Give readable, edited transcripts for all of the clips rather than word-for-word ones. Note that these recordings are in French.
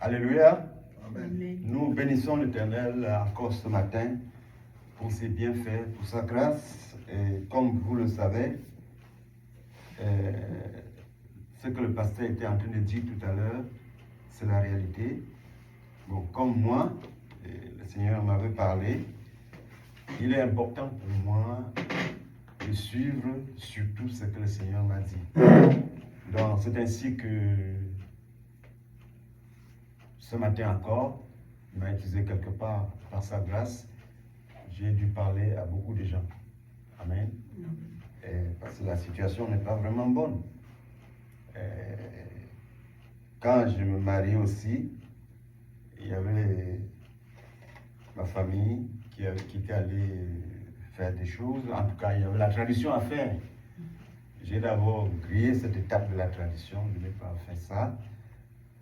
Alléluia. Amen. Nous bénissons l'Éternel encore ce matin pour ses bienfaits, pour sa grâce. Et comme vous le savez, ce que le pasteur était en train de dire tout à l'heure, c'est la réalité. Bon, comme moi, le Seigneur m'avait parlé, il est important pour moi de suivre surtout ce que le Seigneur m'a dit. Donc, c'est ainsi que ce matin encore, il m'a utilisé quelque part par sa grâce. J'ai dû parler à beaucoup de gens. Amen. Parce que la situation n'est pas vraiment bonne. Quand je me mariais aussi, il y avait ma famille qui était allée faire des choses. En tout cas, il y avait la tradition à faire. J'ai d'abord grillé cette étape de la tradition, je n'ai pas fait ça.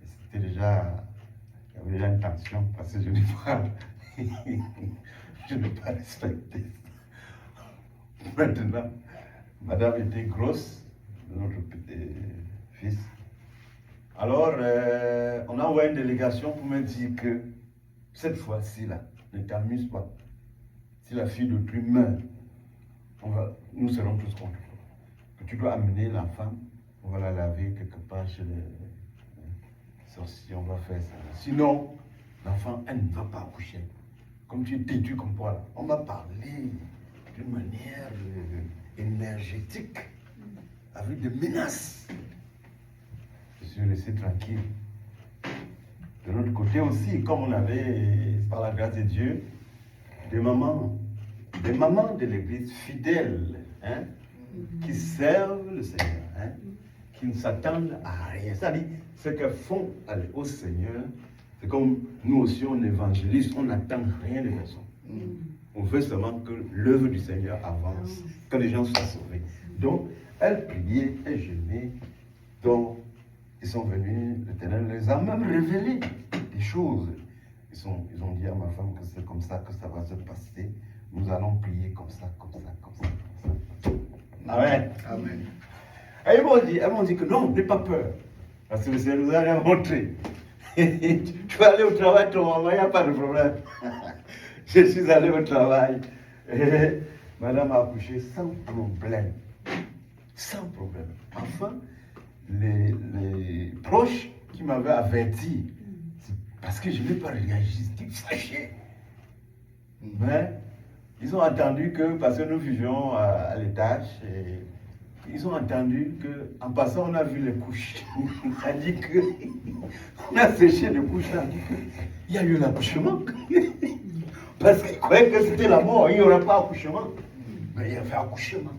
Et c'était déjà, il y avait déjà une tension parce que je n'ai pas respecté. Maintenant, madame était grosse, notre petit fils. Alors, on a envoyé une délégation pour me dire que cette fois-ci, là, ne t'amuse pas. Si la fille d'autrui meurt, nous serons tous contre toi. Que tu dois amener l'enfant, on va la laver quelque part chez les sorciers, on va faire ça. Sinon, l'enfant, elle ne va pas accoucher. Comme tu es têtu comme toi, là. On m'a parlé d'une manière énergétique, avec des menaces. Je suis resté tranquille. De l'autre côté aussi, comme on avait, par la grâce de Dieu, des mamans de l'église fidèles, hein, qui servent le Seigneur, hein, qui ne s'attendent à rien. C'est-à-dire, ce qu'elles font au Seigneur, c'est comme nous aussi, on évangélise, on n'attend rien de personne. On veut seulement que l'œuvre du Seigneur avance, que les gens soient sauvés. Donc, elles priaient, elles jeûnaient, donc ils sont venus, l'Éternel les a même révélé des choses. Ils ont dit à ma femme que c'est comme ça que ça va se passer. Nous allons prier comme ça, comme ça, comme ça, comme ça. Amen. Amen. Et elles m'ont dit que non, n'aie pas peur. Parce que le Seigneur nous a rien montré. Tu vas aller au travail, ton maman, il n'y a pas de problème. Je suis allé au travail. Et madame a accouché sans problème. Sans problème. Enfin, les proches qui m'avaient averti, c'est parce que je n'ai pas réagi, j'étais fâché. Mais ils ont attendu que, parce que nous vivions à l'étage, et ils ont attendu qu'en passant, on a vu les couches. On a dit que, on a séché les couches, on a dit qu'il y a eu l'accouchement. Parce qu'ils croyaient que c'était la mort, il n'y aurait pas accouchement. Mais il y avait accouchement.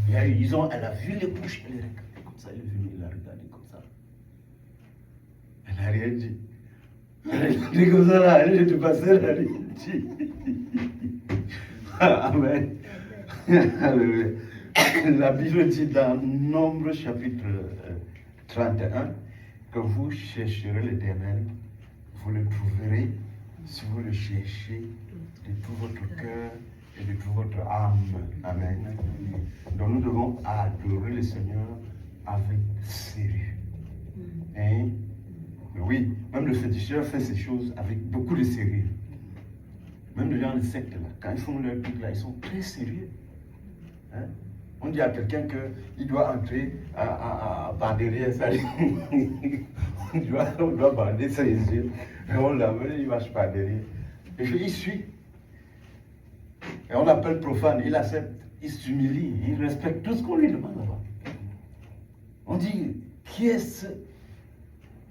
Elle a vu les couches, elle est regardée comme ça, elle est venue, elle a regardé comme ça. Elle n'a rien dit. Elle a dit comme ça, là, elle est passée, elle n'a rien dit. Amen. Alléluia. La Bible dit dans Nombre chapitre 31 que vous chercherez l'Éternel, vous le trouverez si vous le cherchez de tout votre cœur et de toute votre âme. Amen. Donc nous devons adorer le Seigneur avec sérieux. Hein? Oui, même le féticheur fait ces choses avec beaucoup de sérieux. Même les gens de secte, là, quand ils font leur truc là, ils sont très sérieux. Hein? On dit à quelqu'un qu'il doit entrer par derrière, ça. on doit bander ses yeux. Et on l'amène, il marche par derrière. Et il suit. Et on l'appelle profane, il accepte, il s'humilie, il respecte tout ce qu'on lui demande là-bas. On dit, qui est ce?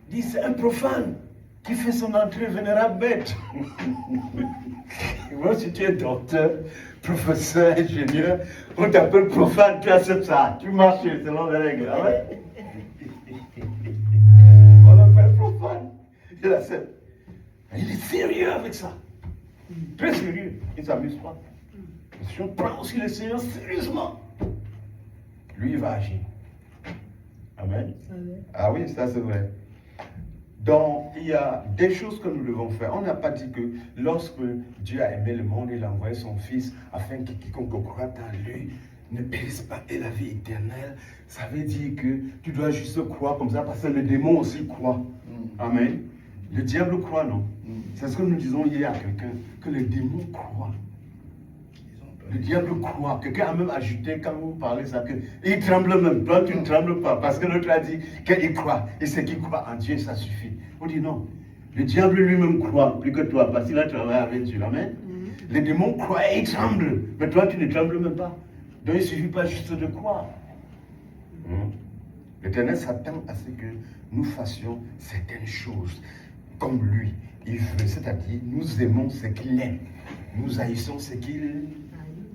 Il dit, c'est un profane qui fait son entrée vénérable bête. Moi, si tu es docteur, professeur, ingénieur, on t'appelle profane, tu acceptes ça, tu marches selon les règles. Ah ouais? On l'appelle profane, il accepte. Il est sérieux avec ça. Très sérieux, il ne s'amuse pas. Si on prend aussi le Seigneur sérieusement, lui, il va agir. Amen. Amen. Ah oui, ça c'est vrai. Donc, il y a des choses que nous devons faire. On n'a pas dit que lorsque Dieu a aimé le monde, il a envoyé son Fils afin que quiconque croit en lui ne périsse pas et la vie éternelle. Ça veut dire que tu dois juste croire comme ça parce que les démons aussi croient. Amen. Le diable croit, non? C'est ce que nous disons hier à quelqu'un, que les démons croient. Le diable croit. Quelqu'un a même ajouté, quand vous parlez ça, qu'il tremble même. Toi, tu ne trembles pas, parce que l'autre a dit qu'il croit. Et ce qu'il croit en Dieu, ça suffit. On dit non. Le diable lui-même croit plus que toi, parce qu'il a travaillé avec Dieu. Amen. Les démons croient et ils tremblent. Mais toi, tu ne trembles même pas. Donc, il ne suffit pas juste de croire. L'Éternel s'attend à ce que nous fassions certaines choses comme lui. Il veut, c'est-à-dire, nous aimons ce qu'il aime. Nous haïssons ce qu'il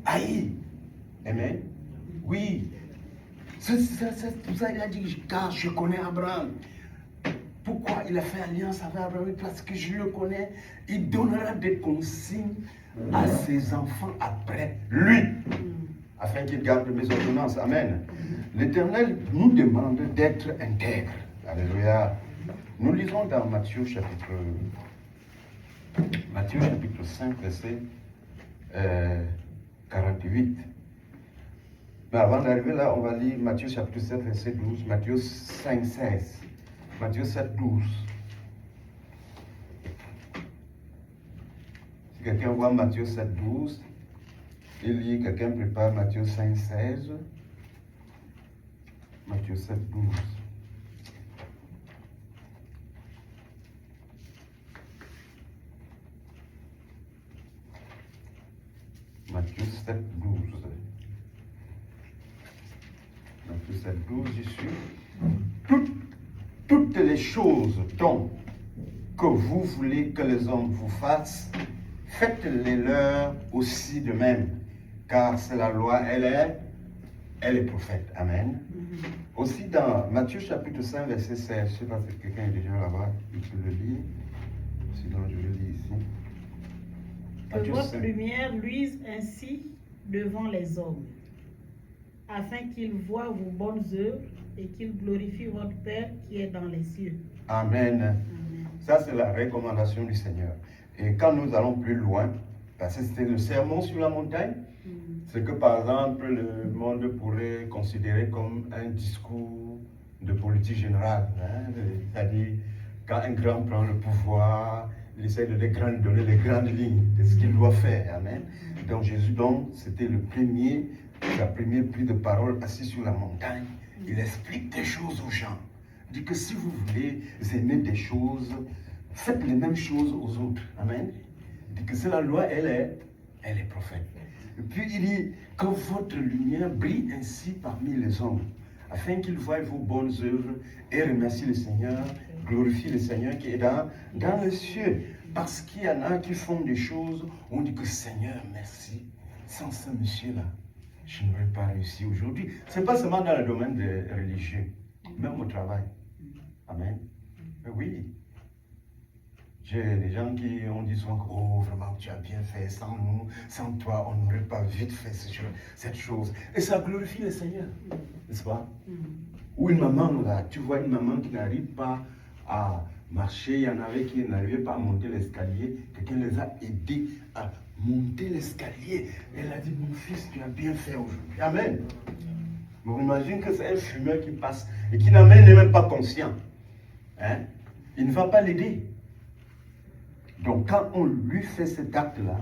haït. Amen. Oui. C'est pour ça qu'il a dit, car je connais Abraham. Pourquoi il a fait alliance avec Abraham? Parce que je le connais. Il donnera des consignes à ses enfants après lui, afin qu'ils gardent mes ordonnances. Amen. L'Éternel nous demande d'être intègres. Alléluia. Nous lisons dans Matthieu chapitre 5, verset 48. Mais avant d'arriver là, on va lire Matthieu chapitre 7, verset 12, Matthieu 5, 16, Matthieu 7, 12. Si quelqu'un voit Matthieu 7, 12, il lit, quelqu'un prépare Matthieu 5, 16, Matthieu 7, 12. Matthieu 7, 12. Matthieu 7, 12, ici. Toutes les choses donc que vous voulez que les hommes vous fassent, faites-les leur aussi de même, car c'est la loi, elle est prophète. Amen. Aussi dans Matthieu chapitre 5, verset 16, je ne sais pas si quelqu'un est déjà là-bas, il peut le lire, sinon je le lis ici. Que votre lumière luise ainsi devant les hommes, afin qu'ils voient vos bonnes œuvres et qu'ils glorifient votre Père qui est dans les cieux. Amen. Amen. Ça, c'est la recommandation du Seigneur. Et quand nous allons plus loin, parce que c'était le sermon sur la montagne, c'est que par exemple, le monde pourrait considérer comme un discours de politique générale. Hein? C'est-à-dire, quand un grand prend le pouvoir, il essaie de donner les grandes lignes de ce qu'il doit faire. Amen. Donc Jésus, c'était la première prise de parole assis sur la montagne. Il explique des choses aux gens. Il dit que si vous voulez aimer des choses, faites les mêmes choses aux autres. Amen. Il dit que c'est la loi, elle est prophète. Et puis il dit que votre lumière brille ainsi parmi les hommes, afin qu'ils voient vos bonnes œuvres et remercient le Seigneur, glorifient le Seigneur qui est dans les cieux. Parce qu'il y en a qui font des choses, on dit que Seigneur, merci. Sans ce monsieur-là, je n'aurais pas réussi aujourd'hui. Ce n'est pas seulement dans le domaine des religieux, même au travail. Amen. Mais oui. J'ai des gens qui ont dit souvent, oh vraiment tu as bien fait, sans nous, sans toi, on n'aurait pas vite fait cette chose. Et ça glorifie le Seigneur, n'est-ce pas? Ou une maman, là, tu vois une maman qui n'arrive pas à marcher, il y en avait qui n'arrivaient pas à monter l'escalier, quelqu'un les a aidés à monter l'escalier. Elle a dit, mon fils, tu as bien fait aujourd'hui. Amen. Mais vous imaginez que c'est un fumeur qui passe et qui n'est même pas conscient. Hein? Il ne va pas l'aider. Donc quand on lui fait cet acte-là,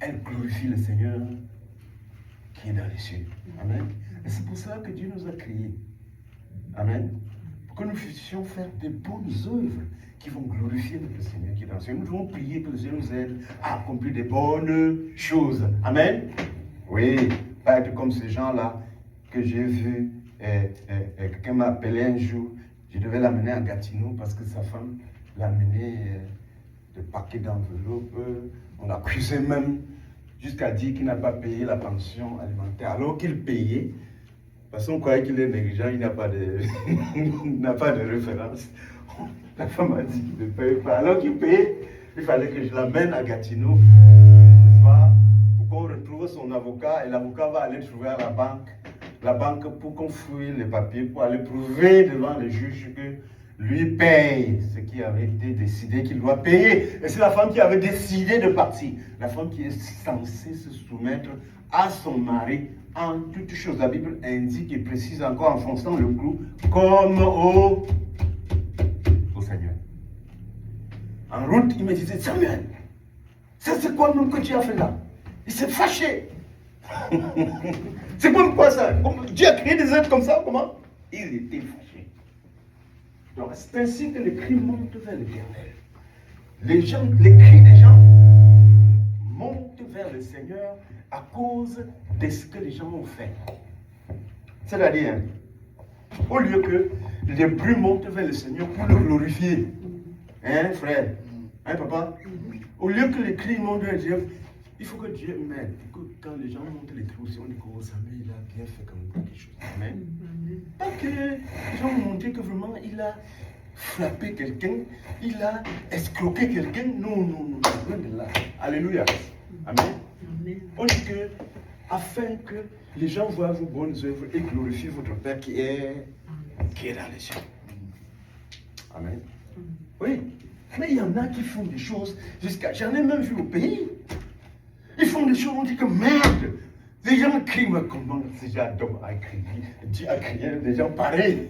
elle glorifie le Seigneur qui est dans les cieux. Amen. Et c'est pour cela que Dieu nous a créés. Amen. Pour que nous puissions faire des bonnes œuvres qui vont glorifier notre Seigneur qui est dans les cieux. Nous devons prier que le Seigneur nous aide à accomplir des bonnes choses. Amen. Oui, pas être comme ces gens-là que j'ai vus. Quelqu'un m'a appelé un jour. Je devais l'amener à Gatineau parce que sa femme l'a amené de paquets d'enveloppes. On a accusé même jusqu'à dire qu'il n'a pas payé la pension alimentaire alors qu'il payait. Parce qu'on croyait qu'il est négligent, il n'a pas de, n'a pas de référence. La femme a dit qu'il ne paye pas. Alors qu'il payait, il fallait que je l'amène à Gatineau, n'est-ce pas, pour qu'on retrouve son avocat, et l'avocat va aller trouver à la banque pour qu'on fouille les papiers, pour aller prouver devant les juges que lui paye ce qui avait été décidé qu'il doit payer. Et c'est la femme qui avait décidé de partir. La femme qui est censée se soumettre à son mari en toutes choses. La Bible indique et précise encore en fonçant le clou, comme au Seigneur. En route, il me disait, Samuel, ça c'est quoi même que tu as fait là? Il s'est fâché. C'est comme quoi ça? Dieu a créé des êtres comme ça, comment? Il était fâché. Donc c'est ainsi que les cris montent vers l'Éternel. Les cris des gens montent vers le Seigneur à cause de ce que les gens ont fait. C'est-à-dire, au lieu que les bruits montent vers le Seigneur pour le glorifier. Hein, frère? Hein, papa? Au lieu que les cris montent vers Dieu, il faut que Dieu m'aide. Quand les gens montent les cris aussi, on dit que oh, Samuel, il a bien fait comme quelque chose. Amen. Pas que les gens ont montré que vraiment il a frappé quelqu'un, il a escroqué quelqu'un. Non, loin de là. Alléluia. Amen. On dit que afin que les gens voient vos bonnes œuvres et glorifient votre Père qui est dans les cieux. Amen. Oui. Mais il y en a qui font des choses jusqu'à... J'en ai même vu au pays. Ils font des choses, on dit que merde. Les gens crient, mais comment ces gens a crié? Dieu a crié des gens pareils.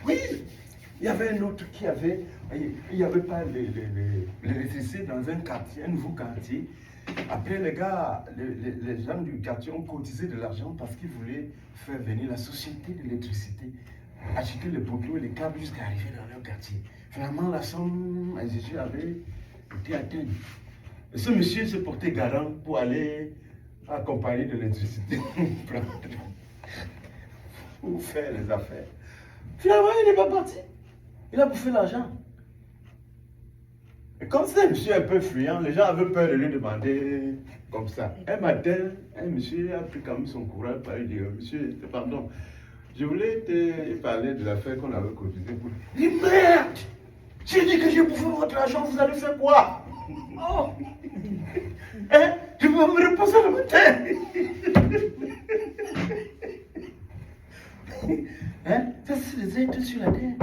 Oui. Il y avait un autre qui avait... Il n'y avait pas l'électricité dans un quartier, un nouveau quartier. Après, les gars, les gens du quartier ont cotisé de l'argent parce qu'ils voulaient faire venir la société d'électricité, acheter les poteaux et les câbles jusqu'à arriver dans leur quartier. Finalement, la somme exigée avait été atteinte. Et ce monsieur se portait garant pour aller accompagner de l'électricité pour faire les affaires. Finalement, il n'est pas parti. Il a bouffé l'argent. Et comme c'est un monsieur un peu fuyant, les gens avaient peur de lui demander comme ça. Un matin, un monsieur a pris quand même son courage pour lui dire, monsieur, pardon, je voulais te parler de l'affaire qu'on avait cotisée pour... Il dit, merde! J'ai dit que j'ai bouffé votre argent, vous allez faire quoi? Oh! Hein? Je vais me reposer le matin. Hein? Ça, c'est les êtres sur la terre.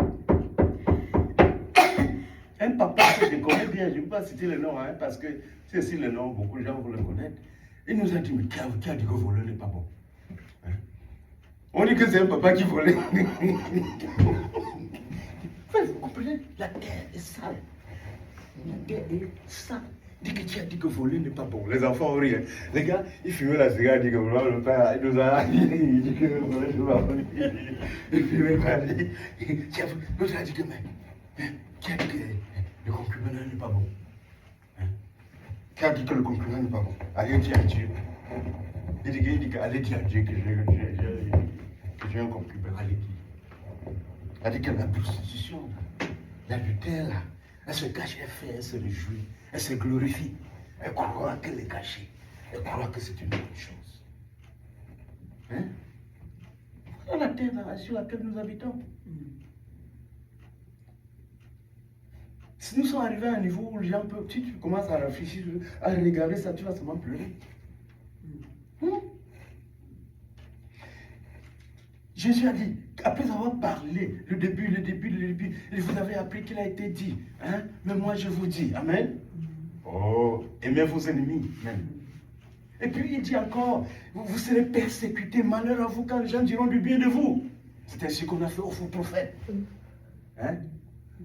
Un papa que je connais bien, je ne vais pas citer le nom, hein, parce que c'est aussi le nom, beaucoup de gens vont le connaître. Il nous a dit, mais qui a dit que voler n'est pas bon? Hein? On dit que c'est un papa qui volait. Vous comprenez? La terre est sale. La terre est sale. Dit que tu as dit que voler n'est pas bon. Les enfants ont ri. Hein. Les gars, ils fumaient la cigarette, ils disent que le père il nous a dit que voler n'est pas bon. Il fumait pas. L'autre a dit que mais qui a dit que le concubinat n'est pas bon? Hein? Qui a dit que le concubinat n'est pas bon? Allez dire à Dieu. Il dit que allez dire à Dieu que j'ai un concubin. Allez dire. Elle dit que la prostitution, l'adultère, là, elle se cache, elle fait, elle se réjouit, elle se glorifie. Elle croit qu'elle est cachée. Elle croit que c'est une bonne chose. Hein? Dans la terre sur laquelle nous habitons. Si nous sommes arrivés à un niveau où les gens peuvent, si tu commences à réfléchir, à regarder ça, tu vas seulement pleurer. Jésus a dit, après avoir parlé, le début, et vous avez appris qu'il a été dit, hein? Mais moi je vous dis, amen. Oh, aimez vos ennemis, même. Et puis il dit encore, vous serez persécutés, malheur à vous quand les gens diront du bien de vous. C'est ainsi qu'on a fait aux faux prophètes. Hein?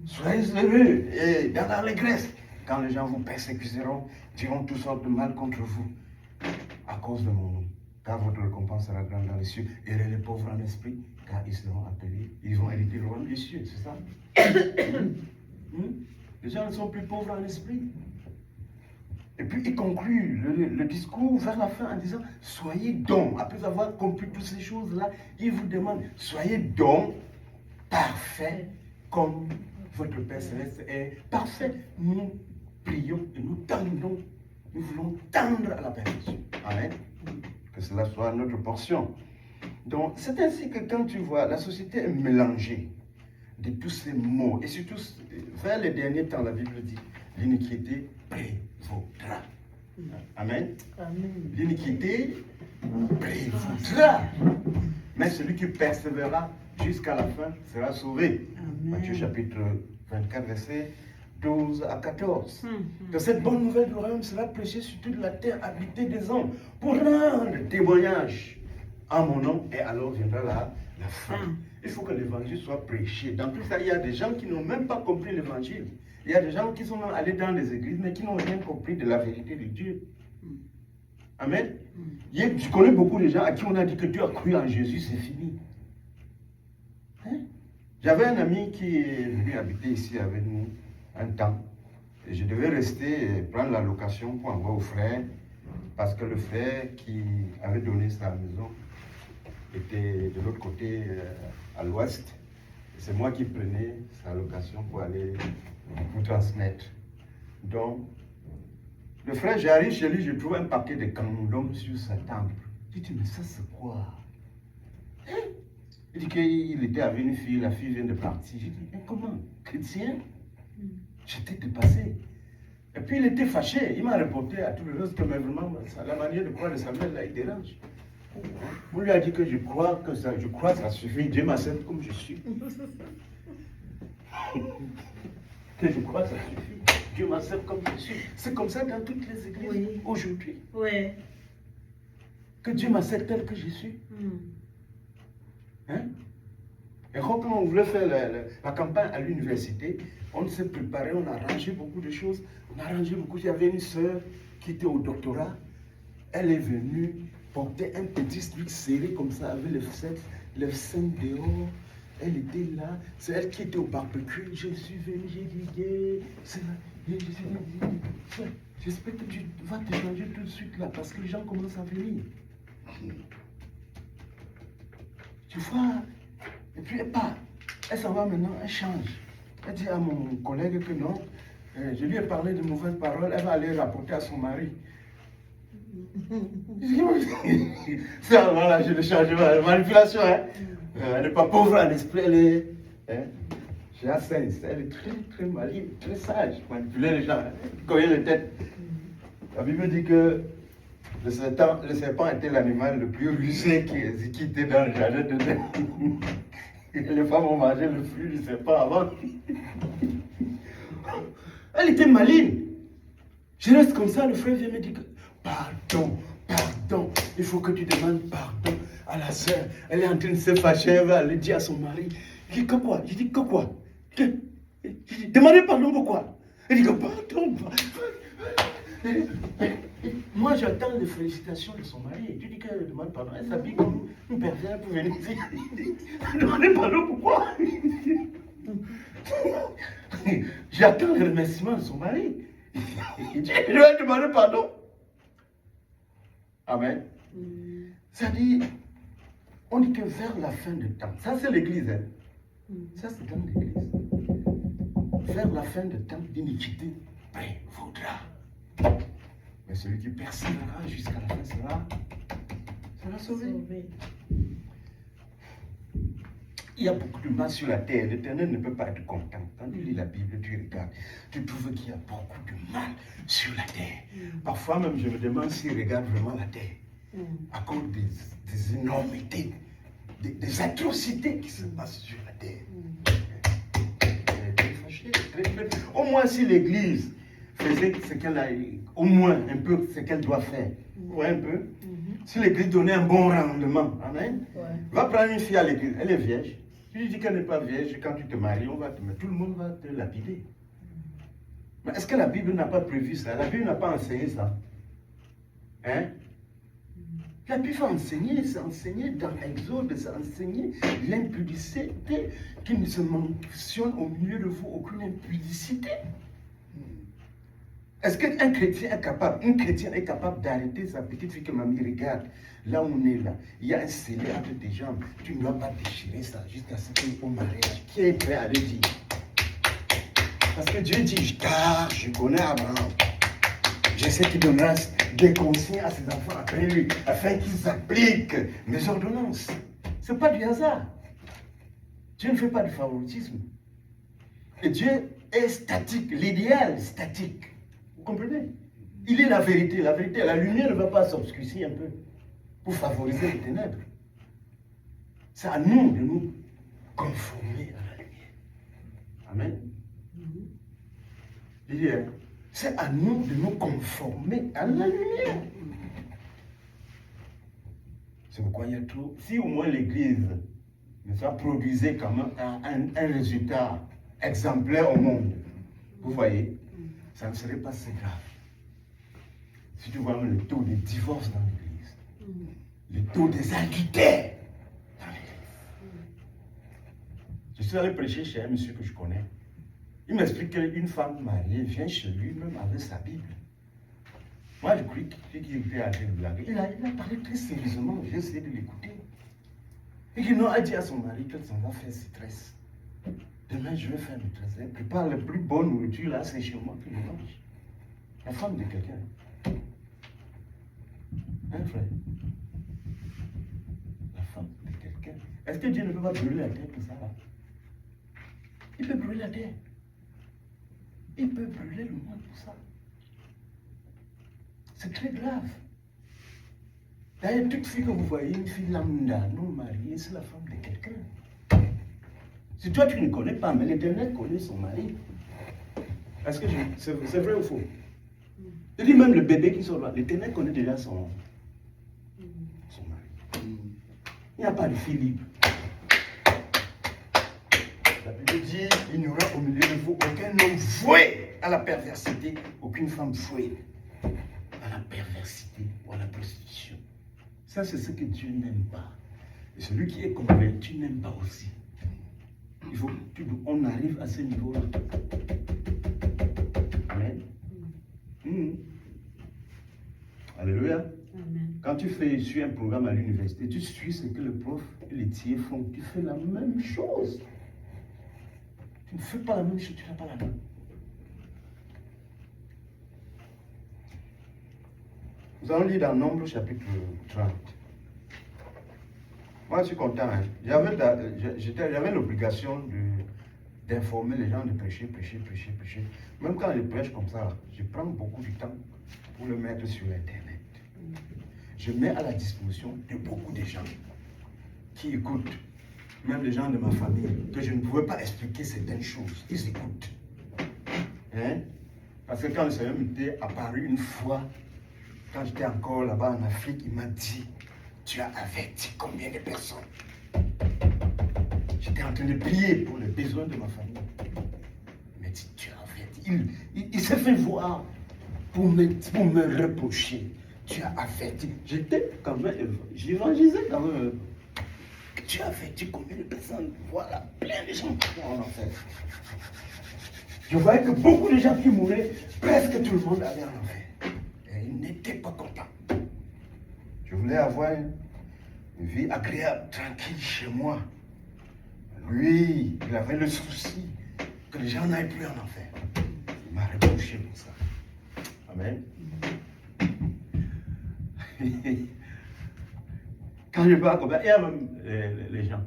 Soyez heureux et dans l'allégresse quand les gens vous persécuteront, diront toutes sortes de mal contre vous à cause de mon nom. Car votre récompense sera grande dans les cieux. Et les pauvres en esprit, car ils seront appelés, ils vont hériter le royaume des cieux, c'est ça? Les gens ne sont plus pauvres en esprit. Et puis il conclut le discours vers la fin en disant, soyez donc, après avoir compris toutes ces choses-là, il vous demande, soyez donc parfaits comme votre Père Céleste est parfait. Nous prions et nous tendons, nous voulons tendre à la perfection. Amen. Que cela soit notre portion. Donc, c'est ainsi que quand tu vois, la société est mélangée de tous ces mots. Et surtout, vers les derniers temps, la Bible dit, l'iniquité prévaudra. Amen. L'iniquité prévaudra. Mais celui qui persévérera jusqu'à la fin sera sauvé. Amen. Matthieu chapitre 24, verset 12 à 14. Que cette bonne nouvelle du royaume sera prêchée sur toute la terre habitée des hommes pour rendre témoignage en mon nom, et alors viendra la fin. Il faut que l'évangile soit prêché. Dans tout ça, il y a des gens qui n'ont même pas compris l'évangile. Il y a des gens qui sont allés dans les églises, mais qui n'ont rien compris de la vérité de Dieu. Amen. Je connais beaucoup de gens à qui on a dit que tu as cru en Jésus, c'est fini. Hein? J'avais un ami qui est venu habiter ici avec nous un temps. Et je devais rester et prendre la location pour envoyer au frère, parce que le frère qui avait donné sa maison était de l'autre côté, à l'ouest. C'est moi qui prenais sa location pour aller vous transmettre. Donc, le frère, j'arrive chez lui, je trouve un paquet de condoms sur sa table. Je dis, mais ça c'est quoi? Hein? Il dit qu'il était avec une fille, la fille vient de partir. Je dis, mais comment? Chrétien? J'étais dépassé. Et puis il était fâché, il m'a reporté à tout le reste que mais vraiment, la manière de croire de Samuel, là, il dérange. On lui a dit que je crois, ça suffit, Dieu m'accepte comme je suis. Que je crois, ça suffit. Dieu m'accepte comme je suis. C'est comme ça dans toutes les églises aujourd'hui. Oui. Que Dieu m'accepte tel que je suis. Hein? Et quand on voulait faire la campagne à l'université, on s'est préparé, on a arrangé beaucoup de choses. On a arrangé beaucoup. Il y avait une sœur qui était au doctorat. Elle est venue porter un petit truc serré comme ça, avec le sein dehors. Elle était là. C'est elle qui était au barbecue. Je suis venu, j'ai dit, c'est là. J'espère que tu vas te changer tout de suite là, parce que les gens commencent à venir. Tu vois? Et puis elle part. Elle s'en va maintenant, elle change. Elle dit à mon collègue que non, je lui ai parlé de mauvaises paroles, elle va aller rapporter à son mari. Ça, voilà, je le change. Manipulation, hein. Elle n'est pas pauvre en esprit, elle est. Hein? J'ai un sens. Elle est très, très maligne, très sage. Manipuler les gens, hein. Coller les têtes. La Bible dit que le serpent était l'animal le plus rusé qui était dans le jardin de Dieu. Les femmes ont mangé le fruit du serpent avant. Elle était maligne. Je reste comme ça, le frère vient me dire que pardon, il faut que tu demandes pardon à la sœur. Elle est en train de se fâcher, elle va aller dire à son mari. Je dis que quoi? Je dis que quoi? Demandez pardon pourquoi? Elle dit que pardon. Moi j'attends les félicitations de son mari. Tu dis qu'elle demande pardon. Elle s'habille comme une pervers pour venir ici. Demandez pardon pourquoi? J'attends le remerciement de son mari. Je lui ai demandé pardon. Amen. C'est-à-dire, on dit que vers la fin du temps, ça c'est l'église, hein? Ça c'est dans l'église. Vers la fin du temps d'iniquité, prévaudra. Mais celui qui persévérera jusqu'à la fin sera sauvé. Il y a beaucoup de mal sur la terre. L'Éternel ne peut pas être content. Quand tu lis la Bible, tu regardes, tu trouves qu'il y a beaucoup de mal sur la terre. Parfois même, je me demande s'il regarde vraiment la terre. À cause des énormités, des atrocités qui se passent sur la terre. Au moins si l'Église faisait ce qu'elle a, au moins un peu ce qu'elle doit faire. Ouais, un peu. Si l'Église donnait un bon rendement, amen. Va prendre une fille à l'Église, elle est vierge. Tu lui dis qu'elle n'est pas vierge, quand tu te maries, tout le monde va te lapider. Mais est-ce que la Bible n'a pas prévu ça? La Bible n'a pas enseigné ça. Hein? La Bible a enseigné, c'est enseigné dans l'Exode, c'est enseigné l'impudicité, qui ne se mentionne au milieu de vous aucune impudicité. Est-ce qu'un chrétien est capable, une chrétienne est capable d'arrêter sa petite fille que mamie regarde, là où on est là, il y a un scellé entre tes jambes, tu ne dois pas déchirer ça jusqu'à ce qu'au mariage, qui est prêt à le dire? Parce que Dieu dit, car je connais Abraham, je sais qu'il donnera des consignes à ses enfants après lui, afin qu'ils appliquent mes ordonnances. Ce n'est pas du hasard. Dieu ne fait pas de favoritisme. Et Dieu est statique, l'idéal statique. Vous comprenez? Il est la vérité. La vérité, la lumière ne va pas s'obscurcir un peu pour favoriser les ténèbres. C'est à nous de nous conformer à la lumière. Amen. Il dit, c'est à nous de nous conformer à la lumière. C'est pourquoi il y a trop. Si au moins l'Église ne soit produisait quand même un résultat exemplaire au monde, Vous voyez, ça ne serait pas si grave. Si tu vois le taux de divorce dans l'église, le taux des adultères dans l'église. Je suis allé prêcher chez un monsieur que je connais. Il m'explique qu'une femme mariée vient chez lui même avec sa Bible. Moi, je croyais qu'il était en train de blaguer. Il a parlé très sérieusement. J'ai essayé de l'écouter. Et qu'il a dit à son mari qu'elle s'en va faire ses tresses. Demain, je vais faire mes tresses. Elle prépare la plus bonne nourriture, là, c'est chez moi que je mange. La femme de quelqu'un. Hein, frère? La femme de quelqu'un. Est-ce que Dieu ne peut pas brûler la terre pour ça, là? Il peut brûler la terre. Il peut brûler le monde pour ça. C'est très grave. D'ailleurs, toute fille que vous voyez, une fille lambda, non mariée, c'est la femme de quelqu'un. Si toi tu ne connais pas, mais l'Éternel connaît son mari. Est-ce que c'est vrai ou faux? Je dis même le bébé qui sort là, l'Éternel connaît déjà son mari. Il n'y a pas de fille libre. La Bible dit, il n'y aura au milieu de vous aucun homme voué à la perversité, aucune femme vouée à la perversité ou à la prostitution. Ça, c'est ce que Dieu n'aime pas. Et celui qui est converti n'aime pas aussi. Il faut qu'on arrive à ce niveau-là. Amen. Alléluia. Amen. Quand tu suis un programme à l'université, tu suis ce que le prof et les tiers font. Tu fais la même chose. Tu ne fais pas la même chose, tu n'as pas la même. Nous allons lire dans Nombre chapitre 30. Moi, je suis content. Hein. J'avais l'obligation d'informer les gens, de prêcher. Même quand je prêche comme ça, je prends beaucoup de temps pour le mettre sur Internet. Je mets à la disposition de beaucoup de gens qui écoutent, même les gens de ma famille, que je ne pouvais pas expliquer certaines choses. Ils écoutent. Hein? Parce que quand le Seigneur m'était apparu une fois, quand j'étais encore là-bas en Afrique, il m'a dit, tu as averti combien de personnes? J'étais en train de prier pour les besoins de ma famille. Il m'a dit, tu as averti. Il s'est fait voir pour me reprocher. Tu as averti. J'étais quand même, j'évangélisais quand même. Tu as averti combien de personnes? Voilà, plein de gens qui vont en enfer. Je voyais que beaucoup de gens qui mouraient, presque tout le monde allait en enfer. Et ils n'étaient pas contents. Je voulais avoir une vie agréable, tranquille chez moi. Lui, il avait le souci que les gens n'aillent plus en enfer. Il m'a reproché pour ça. Amen. Quand je parle comme ça, il y a même les gens.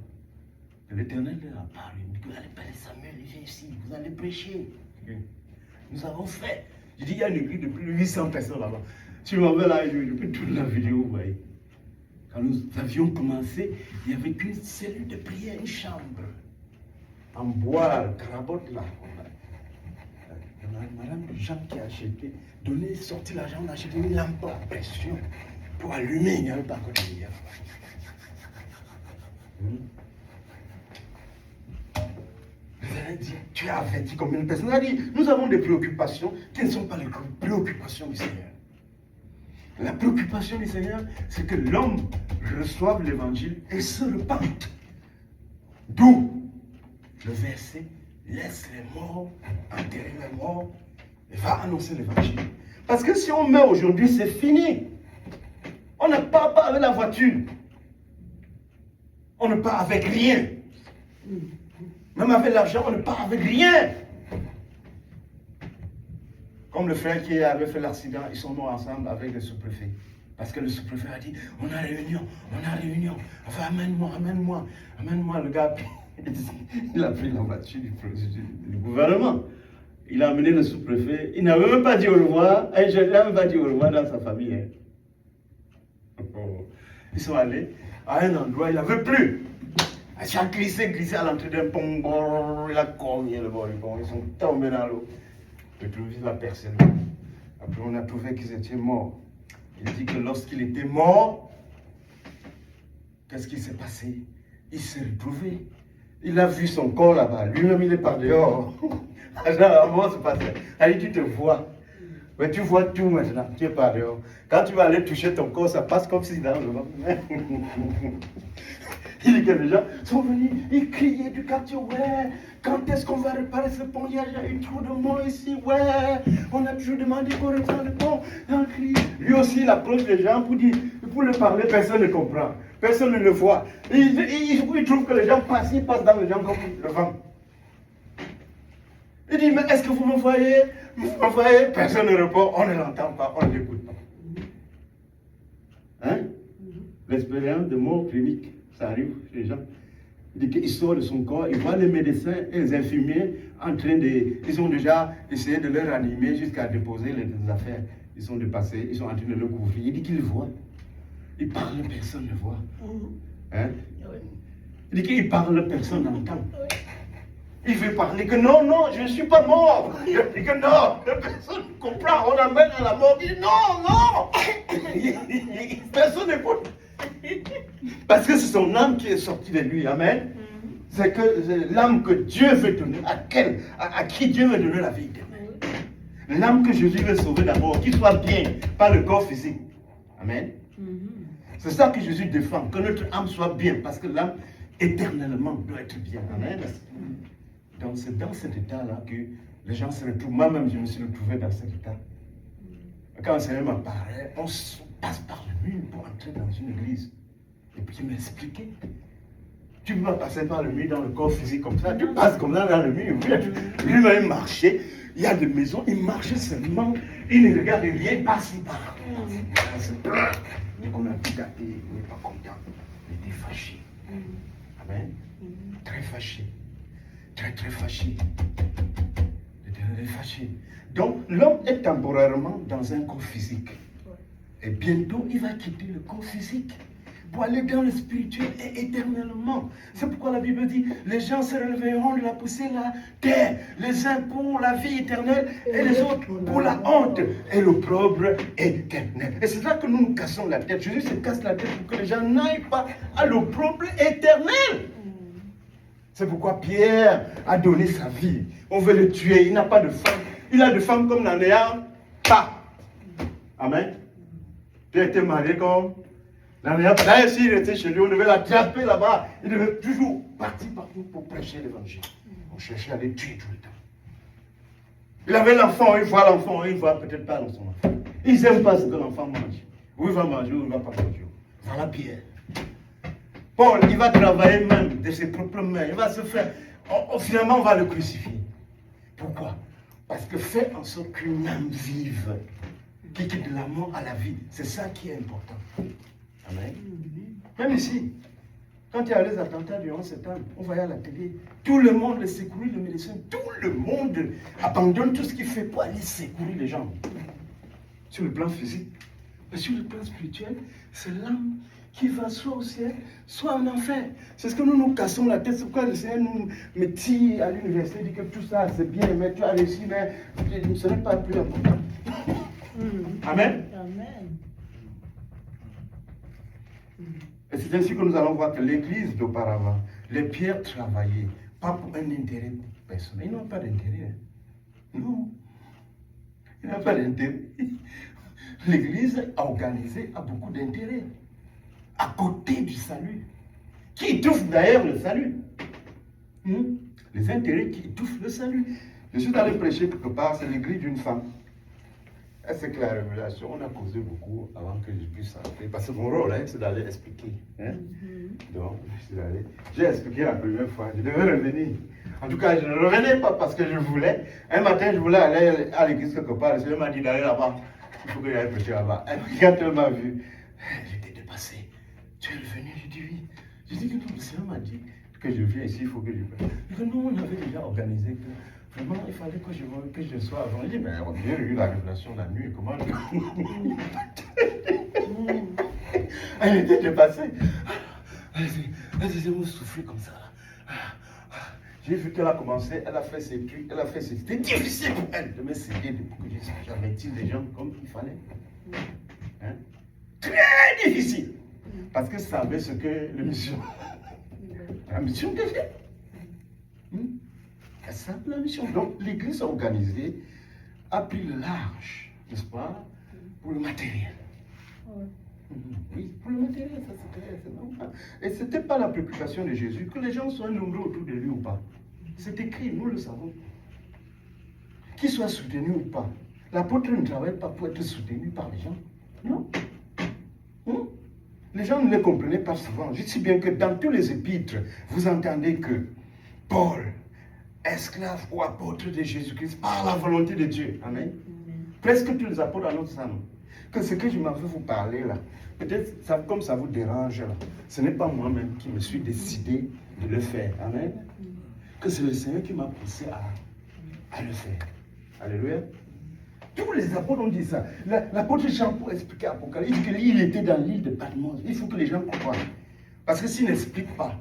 L'Éternel a parlé. Il dit, vous allez parler Samuel, viens ici, vous allez prêcher. Nous avons fait. Je dis, il y a une église de plus de 800 personnes là-bas. Si vous m'avez là, je peux toute la vidéo, vous voyez. Quand nous avions commencé, il n'y avait qu'une cellule de prière, une chambre. En bois, crabotte là. Madame Jean qui a acheté, sorti l'argent, on a acheté une lampe à pression pour allumer, il n'y avait pas encore de lumière. Vous allez dire, tu as averti combien de personnes? On a dit, nous avons des préoccupations qui ne sont pas les préoccupations du Seigneur. La préoccupation du Seigneur, c'est que l'homme reçoive l'évangile et se repente. D'où le verset, laisse les morts, enterrer les morts, et va annoncer l'évangile. Parce que si on meurt aujourd'hui, c'est fini. On ne part pas avec la voiture. On ne part avec rien. Même avec l'argent, on ne part avec rien. Comme le frère qui avait fait l'accident, ils sont morts ensemble avec le sous-préfet. Parce que le sous-préfet a dit, on a réunion. Enfin, amène-moi. Le gars, il a pris la voiture du gouvernement. Il a amené le sous-préfet. Il n'avait même pas dit au revoir. Et je n'avais même pas dit au revoir dans sa famille. Hein. Ils sont allés à un endroit, il n'avait plus. Il a glissé à l'entrée d'un pont. Il a cogné le bord du pont. Ils sont tombés dans l'eau. Le trouvé la personne. Après, on a trouvé qu'ils étaient morts. Il dit que lorsqu'il était mort, qu'est-ce qui s'est passé? Il s'est retrouvé. Il a vu son corps là-bas. Lui-même, il est par dehors. Généralement, c'est pas ça. Allez, tu te vois. Mais tu vois tout maintenant. Tu es pas dehors. Quand tu vas aller toucher ton corps, ça passe comme si dans le vent. Il dit que les gens sont venus, ils criaient du quartier, ouais, quand est-ce qu'on va réparer ce pont? Il y a eu trop de morts ici, ouais, on a toujours demandé qu'on répare le pont. Un cri. Lui aussi, il approche les gens pour le parler, personne ne comprend, personne ne le voit. Il trouve que les gens passent, ils passent dans les gens comme le vent. Il dit, mais est-ce que vous me voyez? Vous me voyez? Personne ne répond, on ne l'entend pas, on ne l'écoute pas. Hein? L'expérience de mort clinique. Ça arrive chez les gens. Il dit qu'il sort de son corps, il voit les médecins et les infirmiers en train de. Ils ont déjà essayé de le ranimer jusqu'à déposer les affaires. Ils sont dépassés, ils sont en train de le couvrir. Il dit qu'il voit. Il parle, personne ne voit. Hein? Il dit qu'il parle, personne n'entend. Il veut parler que non, non, je ne suis pas mort. Il dit que non, personne ne comprend. On amène à la mort. Il dit non, non. Personne n'écoute. Parce que c'est son âme qui est sortie de lui. Amen. C'est l'âme que Dieu veut donner. À qui Dieu veut donner la vie éternelle. L'âme que Jésus veut sauver d'abord. Qu'il soit bien, pas le corps physique. Amen. C'est ça que Jésus défend. Que notre âme soit bien. Parce que l'âme, éternellement, doit être bien. Amen. Donc c'est dans cet état-là que les gens se retrouvent. Moi-même, je me suis retrouvé dans cet état. Quand le Seigneur m'apparaît, on passe par le mur pour entrer dans une église. Et puis il m'a expliqué. Tu ne peux pas passer par le mur dans le corps physique comme ça. Tu passes comme ça dans le mur. Lui-même marchait. Il y a des maisons, il marchait seulement. Il ne regarde rien, il passe par là. Dès qu'on a tout gâté, il n'est pas content. Il était fâché. Amen. Très fâché. Très, très fâché. Très fâché. Donc, l'homme est temporairement dans un corps physique. Et bientôt, il va quitter le corps physique pour aller dans le spirituel et éternellement. C'est pourquoi la Bible dit, les gens se relèveront de la poussière de la terre, les uns pour la vie éternelle et les autres pour la honte et l'opprobre éternel. Et c'est là que nous nous cassons la tête. Jésus se casse la tête pour que les gens n'aillent pas à l'opprobre éternel. C'est pourquoi Pierre a donné sa vie. On veut le tuer, il n'a pas de femme. Il a de femmes comme n'en ayant pas. Amen. Tu as été marié comme n'en ayant pas. D'ailleurs, s'il était chez lui, on devait l'attraper là-bas. Il devait toujours partir partout pour prêcher l'évangile. On cherchait à les tuer tout le temps. Il avait l'enfant, il voit l'enfant, il voit peut-être pas son enfant. Ils n'aiment pas ce que l'enfant mange. Où il va manger, où il ne va pas manger. Voilà Pierre. Paul, il va travailler même de ses propres mains. Il va se faire. Finalement, on va le crucifier. Pourquoi? Parce que fait en sorte qu'une âme vive, qui quitte de la mort à la vie, c'est ça qui est important. Amen. Même ici, quand il y a les attentats du 11 septembre, on voyait à la télé, tout le monde les secourit, les médecins, tout le monde abandonne tout ce qu'il fait pour aller secourir les gens. Sur le plan physique. Mais sur le plan spirituel, c'est l'âme qui va soit au ciel, soit en enfer. C'est ce que nous nous cassons la tête. C'est pourquoi le Seigneur nous tire à l'université, dit que tout ça c'est bien, mais tu as réussi, mais ce n'est pas plus important. Amen. Amen. Et c'est ainsi que nous allons voir que l'église d'auparavant, les pierres travaillaient, pas pour un intérêt personnel. Ils n'ont pas d'intérêt. Non. Ils n'ont pas d'intérêt. L'église organisée a beaucoup d'intérêt. À côté du salut, qui étouffe d'ailleurs le salut. Les intérêts qui étouffent le salut. Je suis allé prêcher quelque part, c'est l'église d'une femme. C'est que la révélation, on a causé beaucoup avant que je puisse entrer. Parce que mon rôle, c'est d'aller expliquer. Donc, j'ai expliqué la première fois, je devais revenir. En tout cas, je ne revenais pas parce que je voulais. Un matin, je voulais aller à l'église quelque part. Le Seigneur m'a dit d'aller là-bas. Il faut que j'aille prêcher là-bas. Et quand elle m'a vu, j'étais dépassé. Tu es revenu? J'ai dit oui. J'ai dit que le Seigneur m'a dit que je viens ici, il faut que je vienne. Il dit non, on avait déjà organisé que vraiment il fallait que je sois avant. Il dit mais on a eu la révélation la nuit, comment elle était dépassée. Elle disait vous soufflez comme ça là. J'ai vu qu'elle a commencé, elle a fait ses trucs, elle a fait ses... C'était difficile pour elle de me céder pour que j'avertisse les gens comme il fallait. Très difficile. Parce que ça savait ce que la mission devait. C'est ça la mission. Donc l'Église organisée a pris le large, n'est-ce pas, pour le matériel. Oui, pour le matériel, ça c'est normal. Et ce n'était pas la préoccupation de Jésus, que les gens soient nombreux autour de lui ou pas. C'est écrit, nous le savons. Qu'ils soient soutenus ou pas. L'apôtre ne travaille pas pour être soutenu par les gens. Non. Les gens ne les comprenaient pas souvent. Je sais bien que dans tous les épîtres, vous entendez que Paul, esclave ou apôtre de Jésus-Christ, par la volonté de Dieu. Amen. Presque tous les apôtres annoncent ça. Non? Que ce que je m'en veux vous parler là, peut-être comme ça vous dérange là, ce n'est pas moi-même qui me suis décidé de le faire. Amen. Que c'est le Seigneur qui m'a poussé à le faire. Alléluia. Tous les apôtres ont dit ça. L'apôtre Jean, pour expliquer Apocalypse, il dit qu'il était dans l'île de Patmos. Il faut que les gens croient. Parce que s'il n'explique pas,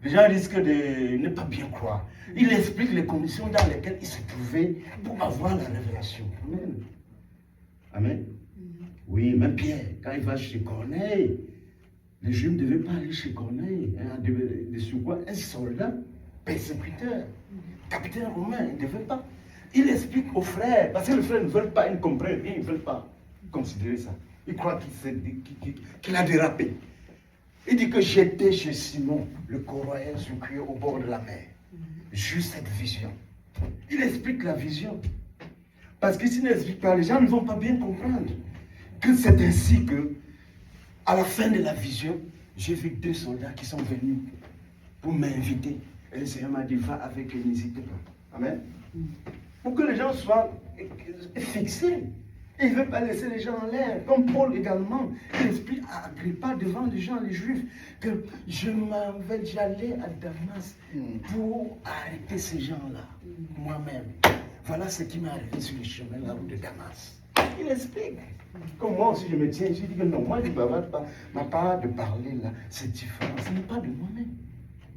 les gens risquent de ne pas bien croire. Il explique les conditions dans lesquelles il se trouvait pour avoir la révélation. Amen. Amen. Oui, même Pierre, quand il va chez Corneille, les Juifs ne devaient pas aller chez Corneille. De surcroît, un soldat persécuteur, capitaine romain, il ne devait pas. Il explique aux frères, parce que les frères ne veulent pas, ils ne comprennent rien, ils ne veulent pas considérer ça. Ils croient qu'il a dérapé. Il dit que j'étais chez Simon, le corroyeur sucrier au bord de la mer. Juste cette vision. Il explique la vision. Parce que s'il n'explique pas, les gens ne vont pas bien comprendre que c'est ainsi que, à la fin de la vision, j'ai vu 2 soldats qui sont venus pour m'inviter. Et le Seigneur m'a dit, va avec eux, n'hésite pas. Amen. Pour que les gens soient fixés. Et il ne veut pas laisser les gens en l'air. Comme Paul également, il explique à Agrippa devant les gens, les Juifs, que j'allais à Damas pour arrêter ces gens-là, moi-même. Voilà ce qui m'est arrivé sur le chemin, la route de Damas. Il explique. Comme moi aussi, je me tiens, je dis que non, moi je ne bavard pas. Ma part de parler là, c'est différent. Ce n'est pas de moi-même.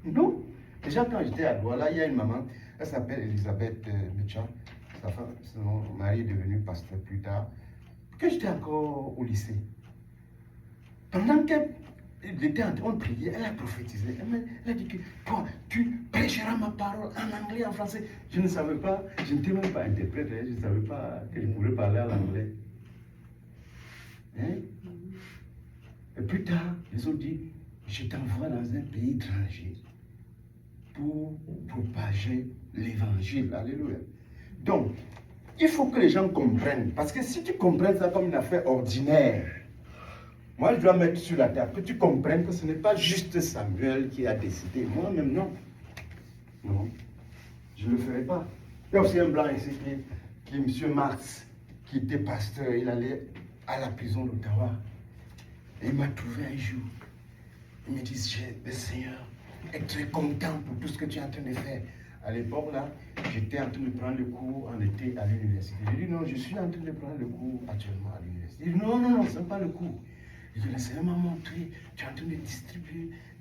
Non. Déjà, quand j'étais à Douala, il y a une maman, elle s'appelle Elisabeth Mecha. Son mari est devenu pasteur plus tard. Quand j'étais encore au lycée, pendant qu'elle était en train de prier, elle a prophétisé. Elle a dit que toi, tu prêcheras ma parole en anglais, en français. Je ne savais pas, je n'étais même pas interprète, je ne savais pas que je pouvais parler en anglais. Hein? Et plus tard, ils ont dit, je t'envoie dans un pays étranger pour propager l'évangile. Alléluia. Donc, il faut que les gens comprennent. Parce que si tu comprends ça comme une affaire ordinaire, moi je dois mettre sur la table que tu comprennes que ce n'est pas juste Samuel qui a décidé. Moi-même, non. Non, je ne le ferai pas. Il y a aussi un blanc ici qui est M. Marx, qui était pasteur. Il allait à la prison d'Ottawa. Et il m'a trouvé un jour. Il me dit, le Seigneur est très content pour tout ce que tu es en train de faire. À l'époque, là, j'étais en train de prendre le cours en été à l'université. J'ai dit, non, je suis en train de prendre le cours actuellement à l'université. Il dit, non, ce n'est pas le cours. Il dit, le Seigneur m'a montré, tu es en train de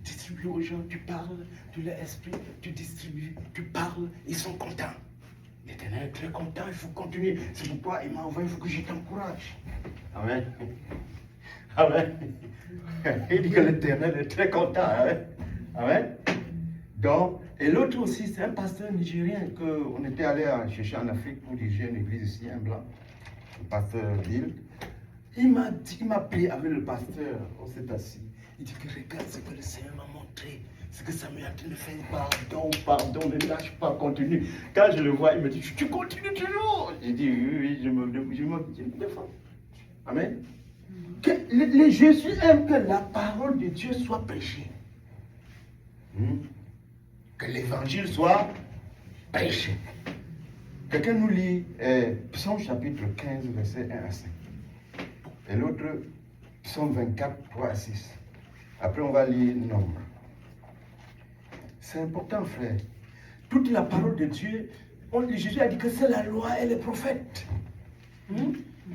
distribuer aux gens, tu parles, tu les expliques, tu distribues, tu parles, ils sont contents. L'Éternel est très content, il faut continuer. C'est pourquoi il m'a envoyé, il faut que je t'encourage. Amen. Amen. Il dit que l'Éternel est très content. Amen. Amen. Donc, et l'autre aussi, c'est un pasteur nigérien qu'on était allé chercher en Afrique pour diriger une église ici, un blanc, le pasteur Bill. Il m'a pris avec le pasteur, on s'est assis. Il dit que regarde ce que le Seigneur m'a montré, ce que ça m'est en train de faire, pardon, ne lâche pas, continue. Quand je le vois, il me dit, tu continues toujours. J'ai dit, oui, je me défends. Amen. Que Jésus aime que la parole de Dieu soit prêchée. Que l'évangile soit prêché. Quelqu'un nous lit Psaume chapitre 15, verset 1 à 5. Et l'autre, Psaume 24, 3 à 6. Après, on va lire Nombre. C'est important, frère. Toute la parole de Dieu, Jésus a dit que c'est la loi et les prophètes.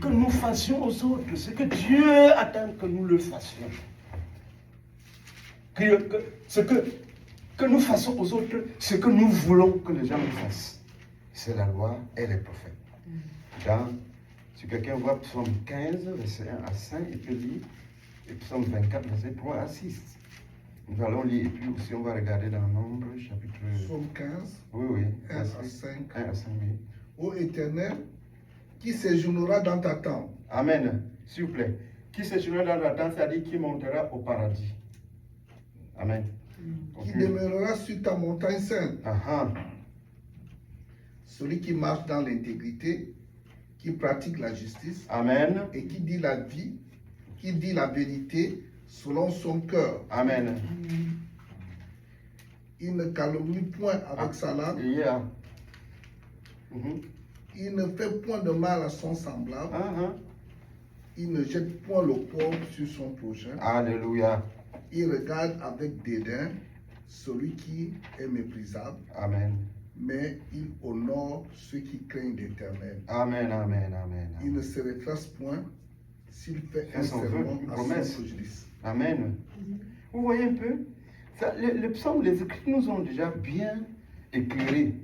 Que nous fassions aux autres ce que Dieu attend que nous le fassions. Que nous fassons aux autres ce que nous voulons que les gens nous fassent. C'est la loi et les prophètes. Si quelqu'un voit Psaume 15, verset 1 à 5, il peut lire et Psaume 24, verset 3 à 6. Nous allons lire et puis aussi on va regarder dans Nombre, chapitre... Psaume 15, Oui, 1 à 5. 1 à 5, oui. Ô Éternel, qui séjournera dans ta tente? Amen. S'il vous plaît. Qui séjournera dans la tente, c'est-à-dire qui montera au paradis. Amen. Qui demeurera sur ta montagne sainte? Celui qui marche dans l'intégrité, qui pratique la justice Amen. et qui dit la vie, qui dit la vérité selon son cœur. Amen. Il ne calomnie point avec sa langue. Yeah. Il ne fait point de mal à son semblable. Il ne jette point l'opprobre sur son prochain. Alléluia. Il regarde avec dédain celui qui est méprisable. Amen. Mais il honore ceux qui craignent l'Éternel. Amen, amen, amen. Il ne se rétrace point s'il fait un son serment vœu, une à promesse. son préjudice. Amen. Vous voyez un peu ça, le psaume, les écrits nous ont déjà bien éclairé.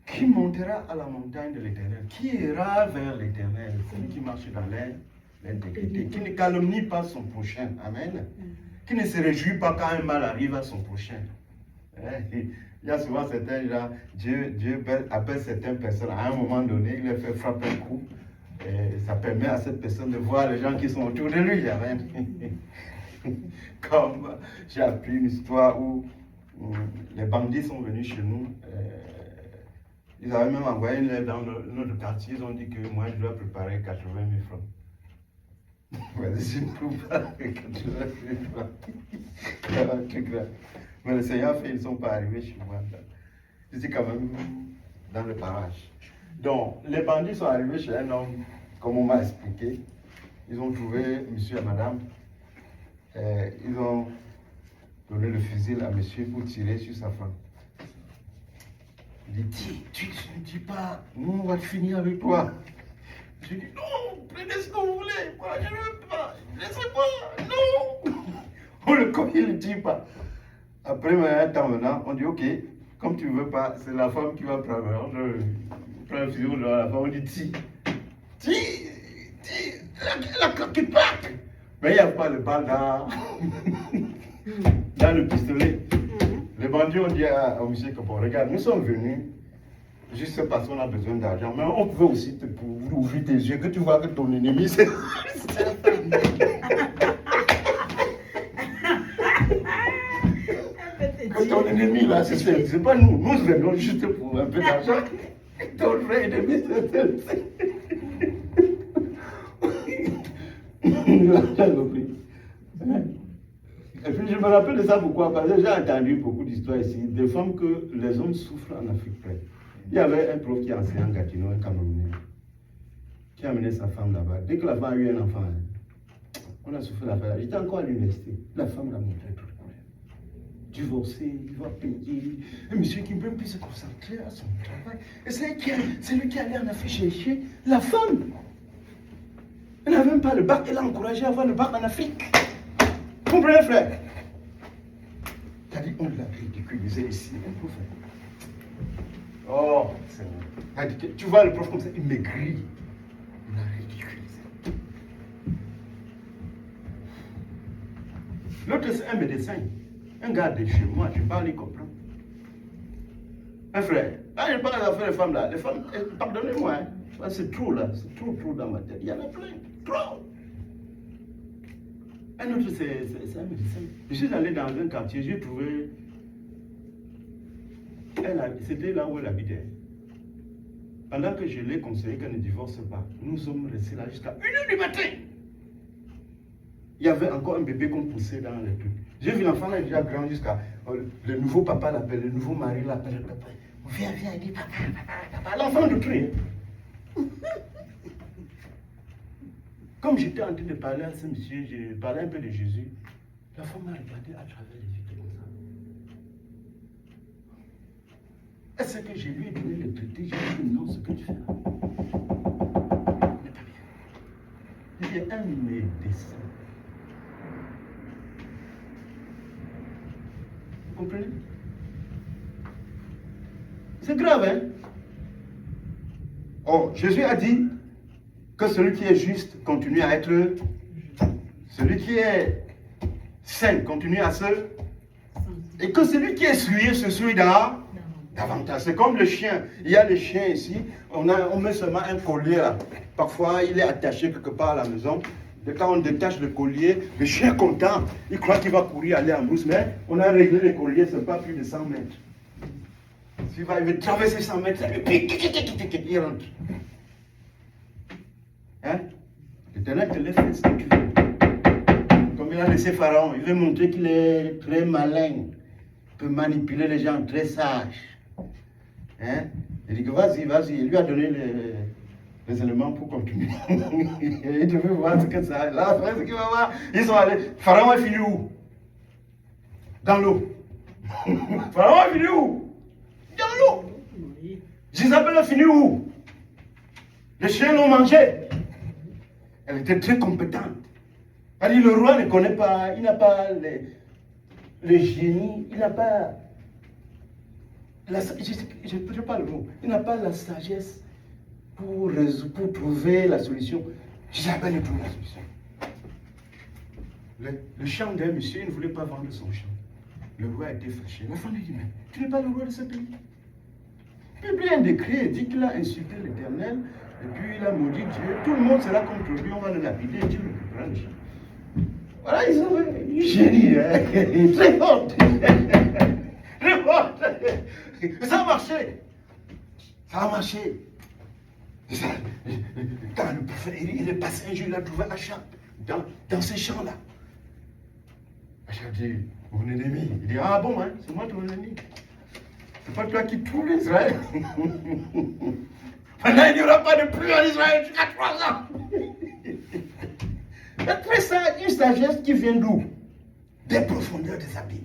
Qui montera à la montagne de l'Éternel? Qui ira vers l'Éternel? Celui qui marche dans l'intégrité. Qui ne calomnie pas son prochain. Amen. Qui ne se réjouit pas quand un mal arrive à son prochain. Il y a souvent certains gens, Dieu appelle certaines personnes, à un moment donné, il leur fait frapper un coup. Et ça permet à cette personne de voir les gens qui sont autour de lui. Amen. Comme j'ai appris une histoire où les bandits sont venus chez nous. Ils avaient même envoyé une lettre dans notre quartier. Ils ont dit que moi, je dois préparer 80 000 francs. Vas-y, je ne trouve pas 80 000 francs. Mais le Seigneur fait, ils ne sont pas arrivés chez moi. J'étais quand même dans le barrage. Donc, les bandits sont arrivés chez un homme, comme on m'a expliqué. Ils ont trouvé monsieur et madame. Ils ont donné le fusil à monsieur pour tirer sur sa femme. Il dit, tu ne dis pas, nous on va finir avec toi. Je dis, non, prenez ce que vous voulez, moi je ne veux pas, laissez-moi, non. On le connaît, il ne dit pas. Après un temps maintenant, on dit, ok, comme tu ne veux pas, c'est la femme qui va prendre. On prend le fusil, on la femme, on dit, tire, la claque part. Mais il n'y a pas le balle dans le pistolet. Les bandits ont dit au monsieur que bon, regarde, nous sommes venus juste parce qu'on a besoin d'argent, mais on pouvait aussi ouvrir tes yeux, que tu vois que ton ennemi, c'est que ton ennemi là, c'est pas nous. Nous venons juste pour un peu d'argent. Ton vrai ennemi, c'est celle-ci. Et puis je me rappelle de ça pourquoi? Parce que j'ai entendu beaucoup d'histoires ici, des femmes que les hommes souffrent en Afrique près. Il y avait un prof qui enseignait en Gatineau, un Camerounais, qui a amené sa femme là-bas. Dès que la femme a eu un enfant, on a souffert l'affaire. J'étais encore à l'université. La femme l'a montré tout le problème. Divorcé, il va payer. Un monsieur qui ne peut plus se concentrer à son travail. Et c'est lui qui allait en Afrique chercher la femme. Elle n'avait même pas le bac, elle a encouragé à avoir le bac en Afrique. Vous comprenez, frère? C'est-à-dire, on l'a ridiculisé ici, un prophète. Oh, Seigneur. Tu vois le prof comme ça, il maigrit. Il l'a ridiculisé. L'autre, c'est un médecin. Un gars de chez moi, je parle, il comprend. Un frère, quand je parle d'affaires des femmes là, les femmes, pardonnez-moi, hein, c'est trop là, c'est trop dans ma tête. Il y en a plein, trop. Un autre, c'est un médecin. Je suis allé dans un quartier, j'ai trouvé. C'était là où elle habitait. Pendant que je l'ai conseillé qu'elle ne divorce pas, nous sommes restés là jusqu'à 1h du matin. Il y avait encore un bébé qu'on poussait dans les trucs. J'ai vu l'enfant là déjà grand jusqu'à. Le nouveau papa l'appelle, le nouveau mari l'appelle. Viens, il dit papa. L'enfant de tuer. Comme j'étais en train de parler à ce monsieur, je parlais un peu de Jésus. La femme m'a regardé à travers les yeux comme ça. Est-ce que je lui ai donné le traité? J'ai dit non, ce que tu fais là n'est pas bien. Il y a un médecin. Vous comprenez? C'est grave, hein? Oh, Jésus a dit que celui qui est juste continue à être. Celui qui est saint continue à se Et que celui qui est souillé se souille davantage. C'est comme le chien. Il y a le chien ici. On met seulement un collier là. Parfois, il est attaché quelque part à la maison. Et quand on détache le collier, le chien est content. Il croit qu'il va courir, aller en brousse. Mais on a réglé le collier, ce n'est pas plus de 100 mètres. Il veut traverser 100 mètres, il rentre. Hein? L'Éternel te laisse faire ce que tu veux. Comme il a laissé Pharaon, il veut montrer qu'il est très malin. Il peut manipuler les gens, très sage. Hein? Il dit que vas-y. Il lui a donné les éléments pour continuer. Il devait voir ce que ça. Là, après, ce qu'il va voir, ils sont allés. Pharaon est fini où? Dans l'eau. Pharaon est fini où? Dans l'eau. Jézabel a fini où? Les chiens l'ont mangé. Elle était très compétente. Elle dit, le roi ne connaît pas, il n'a pas le génie, il n'a pas, je parle le mot, il n'a pas la sagesse pour trouver la solution. Jézabel a trouvé la solution. Le champ d'un monsieur, il ne voulait pas vendre son champ. Le roi a été fâché. La femme lui dit, mais tu n'es pas le roi de ce pays. Il publie un décret, il dit qu'il a insulté l'Éternel, et puis il a maudit Dieu. Tout le monde sera contre lui, on va le lapider, Dieu le coupera le champ. Voilà, ils ont une génie, hein? Très forte. Très forte. Ça a marché. Ça a marché. Quand le prophète, il est passé un jour, il a trouvé Achab dans ces champs-là. Achab dit, mon ennemi. Il dit, ah bon, hein, c'est moi ton ennemi. C'est pas toi qui trouves l'Israël. Maintenant, il n'y aura pas de pluie en Israël jusqu'à 3 ans. Après ça, une sagesse qui vient d'où? Des profondeurs des abîmes.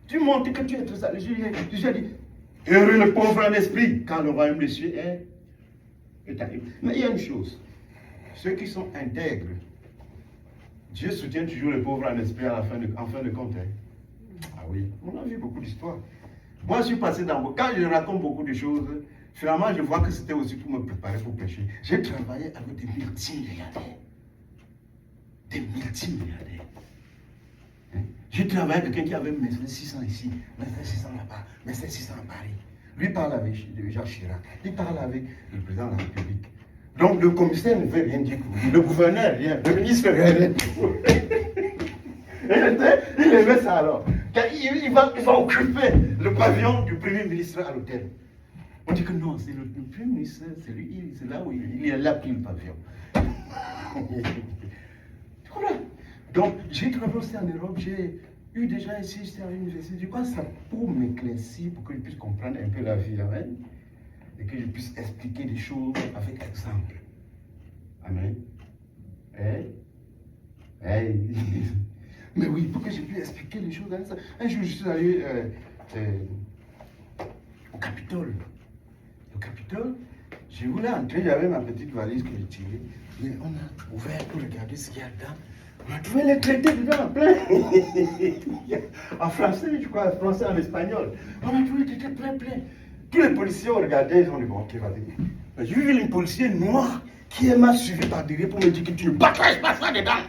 Tu montres que tu es très sage. J'ai dit, heureux le pauvre en esprit, quand le royaume des cieux est arrivé. Mais il y a une chose, ceux qui sont intègres, Dieu soutient toujours les pauvres en esprit en fin de compte. Hein. Ah oui, on a vu beaucoup d'histoires. Moi, je suis passé quand je raconte beaucoup de choses, finalement, je vois que c'était aussi pour me préparer pour pécher. J'ai travaillé avec des multimilliardaires. Des multimilliardaires. Hein? J'ai travaillé avec quelqu'un qui avait Mercedes 600 ici, Mercedes 600 là-bas, Mercedes 600 à Paris. Lui parle avec Jacques Chirac, il parle avec le président de la République. Donc le commissaire ne veut rien dire pour lui, le gouverneur rien, le ministre rien pour lui. Il aimait ça alors. Il va occuper le pavillon du Premier ministre à l'hôtel. On dit que non, c'est le Premier ministre, c'est là où il a pris le pavillon. Voilà. Donc, j'ai travaillé aussi en Europe, j'ai eu déjà ici, j'étais à l'université. Du coup, ça pour m'éclaircir, pour que je puisse comprendre un peu la vie, amen. Et que je puisse expliquer des choses avec exemple. Amen. Mais oui, pour que je puisse expliquer les choses. Un jour, je suis allé au Capitole. Au Capitole, je voulais entrer, j'avais ma petite valise que j'ai tirée. Et on a ouvert pour regarder ce qu'il y a dedans. On a trouvé les traités dedans, plein. En français, je crois, en français, en espagnol. On a trouvé les traités plein. Tous les policiers ont regardé, ils ont dit, bon, ok, vas-y. J'ai vu un policier noir qui m'a suivi par derrière pour me dire que tu ne partages pas ça dedans.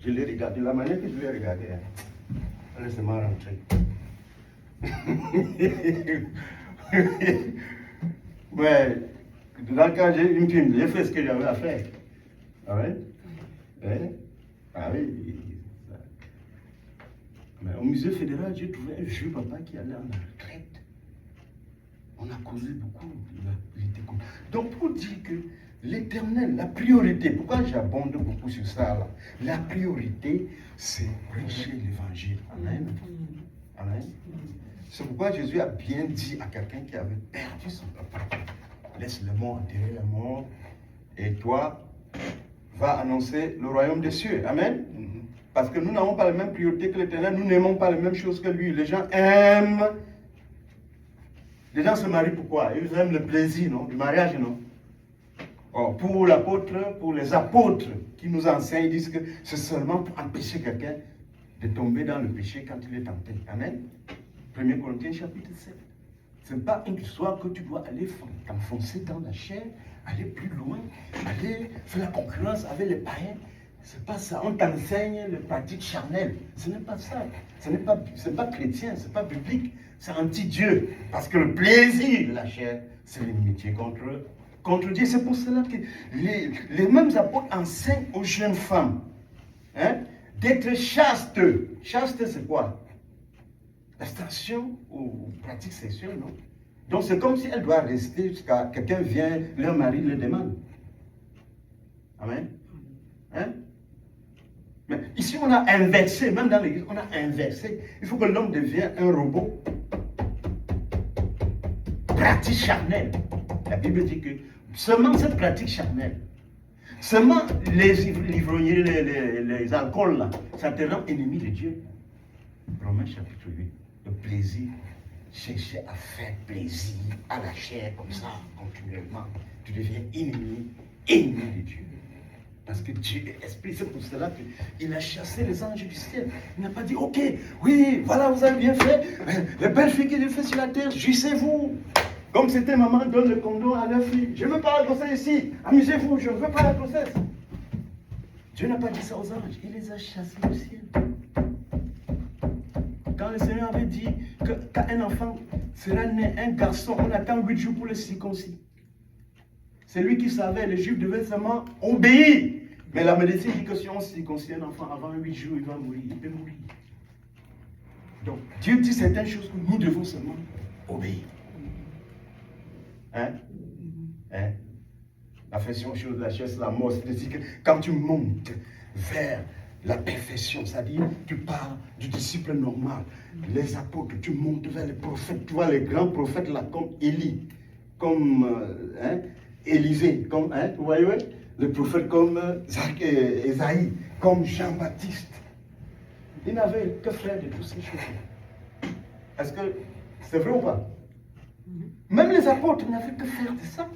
Je l'ai regardé, la manière que je l'ai regardé, laissez-moi rentrer. Ouais, dans le cas, j'ai une prime, j'ai fait ce que j'avais à faire. Ah ouais? Ah oui. Mais au musée fédéral, j'ai trouvé un vieux papa qui allait en retraite. On a causé beaucoup, il était content. Donc pour dire que l'Éternel, la priorité, pourquoi j'abonde beaucoup sur ça là? La priorité, c'est prêcher l'évangile. Amen. Amen. C'est pourquoi Jésus a bien dit à quelqu'un qui avait perdu son papa, laisse le mort, enterrer le mort, et toi, va annoncer le royaume des cieux. Amen. Parce que nous n'avons pas la même priorité que l'Éternel, nous n'aimons pas les mêmes choses que lui. Les gens aiment. Les gens se marient pourquoi? Ils aiment le plaisir, non? Du mariage, non? Or, pour l'apôtre, pour les apôtres qui nous enseignent, ils disent que c'est seulement pour empêcher quelqu'un de tomber dans le péché quand il est tenté. Amen. 1 Corinthiens chapitre 7. Ce n'est pas une histoire que tu dois aller t'enfoncer dans la chair, aller plus loin, aller faire la concurrence avec les païens. C'est pas ça. On t'enseigne les pratiques charnelles. Ce n'est pas ça. Ce n'est pas chrétien, ce n'est pas biblique. C'est anti-Dieu. Parce que le plaisir de la chair, c'est l'inimitié contre Dieu. C'est pour cela que les mêmes apôtres enseignent aux jeunes femmes, hein, d'être chastes. Chaste, c'est quoi? L'abstention aux pratiques sexuelles, non? Donc c'est comme si elle doit rester jusqu'à quelqu'un vient, leur mari le demande. Amen. Hein? Mais ici on a inversé, même dans l'église, on a inversé. Il faut que l'homme devienne un robot. Pratique charnelle. La Bible dit que seulement cette pratique charnelle, seulement les ivrogneries, les alcools là, ça te rend ennemi de Dieu. Romains chapitre 8, le plaisir. Chercher à faire plaisir à la chair comme ça, continuellement. Tu deviens ennemi de Dieu. Parce que Dieu est esprit, c'est pour cela qu'il a chassé les anges du ciel. Il n'a pas dit, ok, oui, voilà, vous avez bien fait. Les belles filles que Dieu fait sur la terre, jouissez-vous. Comme c'était maman donne le condom à leur fille. Je ne veux pas la grossesse ici. Amusez-vous, je ne veux pas la grossesse. Dieu n'a pas dit ça aux anges. Il les a chassés du ciel. Quand le Seigneur avait dit qu'un enfant sera né, un garçon, on attend 8 jours pour le circoncis. C'est lui qui savait, les Juifs devaient seulement obéir. Mais la médecine dit que si on circoncis un enfant avant 8 jours, il va mourir, il peut mourir. Donc, Dieu dit certaines choses que nous devons seulement obéir. Hein? Hein? L'affection chose de la chair, c'est la mort. C'est-à-dire que quand tu montes vers la perfection, c'est-à-dire tu pars du disciple normal, les apôtres, tu montes vers les prophètes, tu vois les grands prophètes là, comme Élie, comme Élisée, comme, vous voyez, les prophètes comme Ésaïe, comme Jean-Baptiste. Ils n'avaient que faire de toutes ces choses. Est-ce que c'est vrai ou pas? Même les apôtres n'avaient que faire de ça.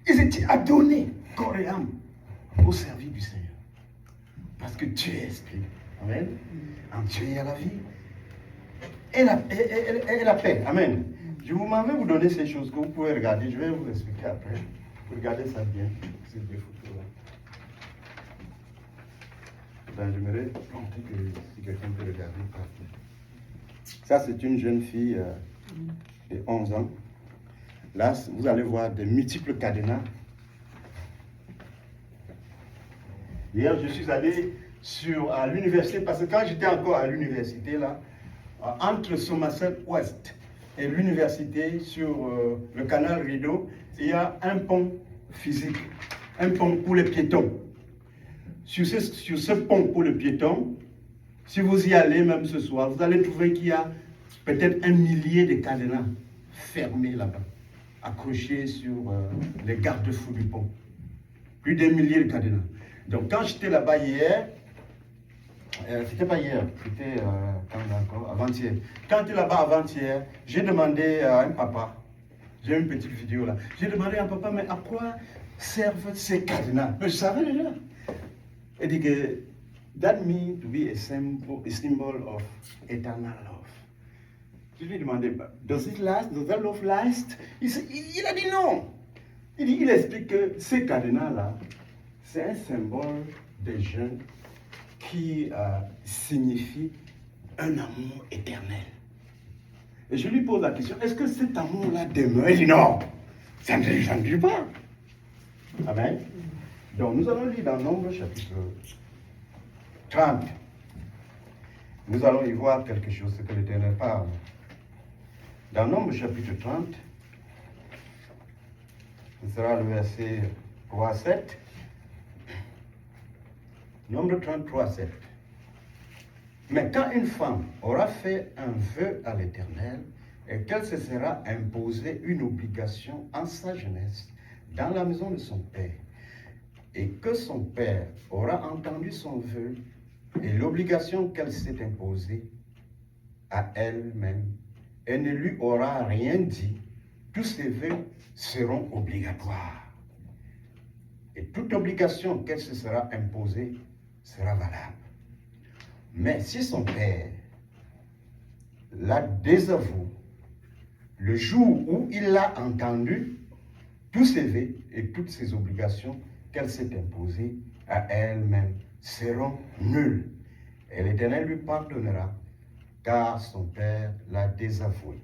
Ils étaient adonnés, corps et âme, au service du Seigneur. Parce que Dieu est esprit. Amen. En Dieu, il y a la vie et la paix. Amen. Je m'en vais vous donner ces choses que vous pouvez regarder. Je vais vous expliquer après. Vous regardez ça bien, ces deux photos-là. Ben, j'aimerais montrer que si quelqu'un peut regarder. Ça, c'est une jeune fille de 11 ans. Là, vous allez voir des multiples cadenas. Hier, je suis allé à l'université, parce que quand j'étais encore à l'université, là, entre Somerset Ouest et l'université, sur le canal Rideau, il y a un pont physique, un pont pour les piétons. Sur ce pont pour les piétons, si vous y allez même ce soir, vous allez trouver qu'il y a peut-être 1 millier de cadenas fermés là-bas, accrochés sur les garde-fous du pont. Plus d'1 millier de cadenas. Donc quand j'étais là-bas hier, c'était pas hier, c'était avant-hier. Quand j'étais là-bas avant-hier, j'ai demandé à un papa, j'ai une petite vidéo là, j'ai demandé à un papa, mais à quoi servent ces cadenas? Mais je savais déjà. Il dit que that means to be a symbol of eternal love. Je lui ai demandé, does it last? Does that love last? Il a dit non. Il explique que ces cadenas-là, c'est un symbole des jeunes qui signifie un amour éternel. Et je lui pose la question, est-ce que cet amour-là demeure? Il dit non, ça ne dit pas. Amen. Donc nous allons lire dans Nombre chapitre 30. Nous allons y voir quelque chose, ce que l'Éternel parle. Dans Nombre chapitre 30, ce sera le verset 3 à 7. Nombre 33, 7. Mais quand une femme aura fait un vœu à l'Éternel et qu'elle se sera imposée une obligation en sa jeunesse dans la maison de son père, et que son père aura entendu son vœu et l'obligation qu'elle s'est imposée à elle-même, et ne lui aura rien dit, tous ses vœux seront obligatoires. Et toute obligation qu'elle se sera imposée sera valable. Mais si son père la désavoue, le jour où il l'a entendu, tous ses vœux et toutes ses obligations qu'elle s'est imposées à elle-même seront nulles. Et l'Éternel lui pardonnera, car son père l'a désavoué.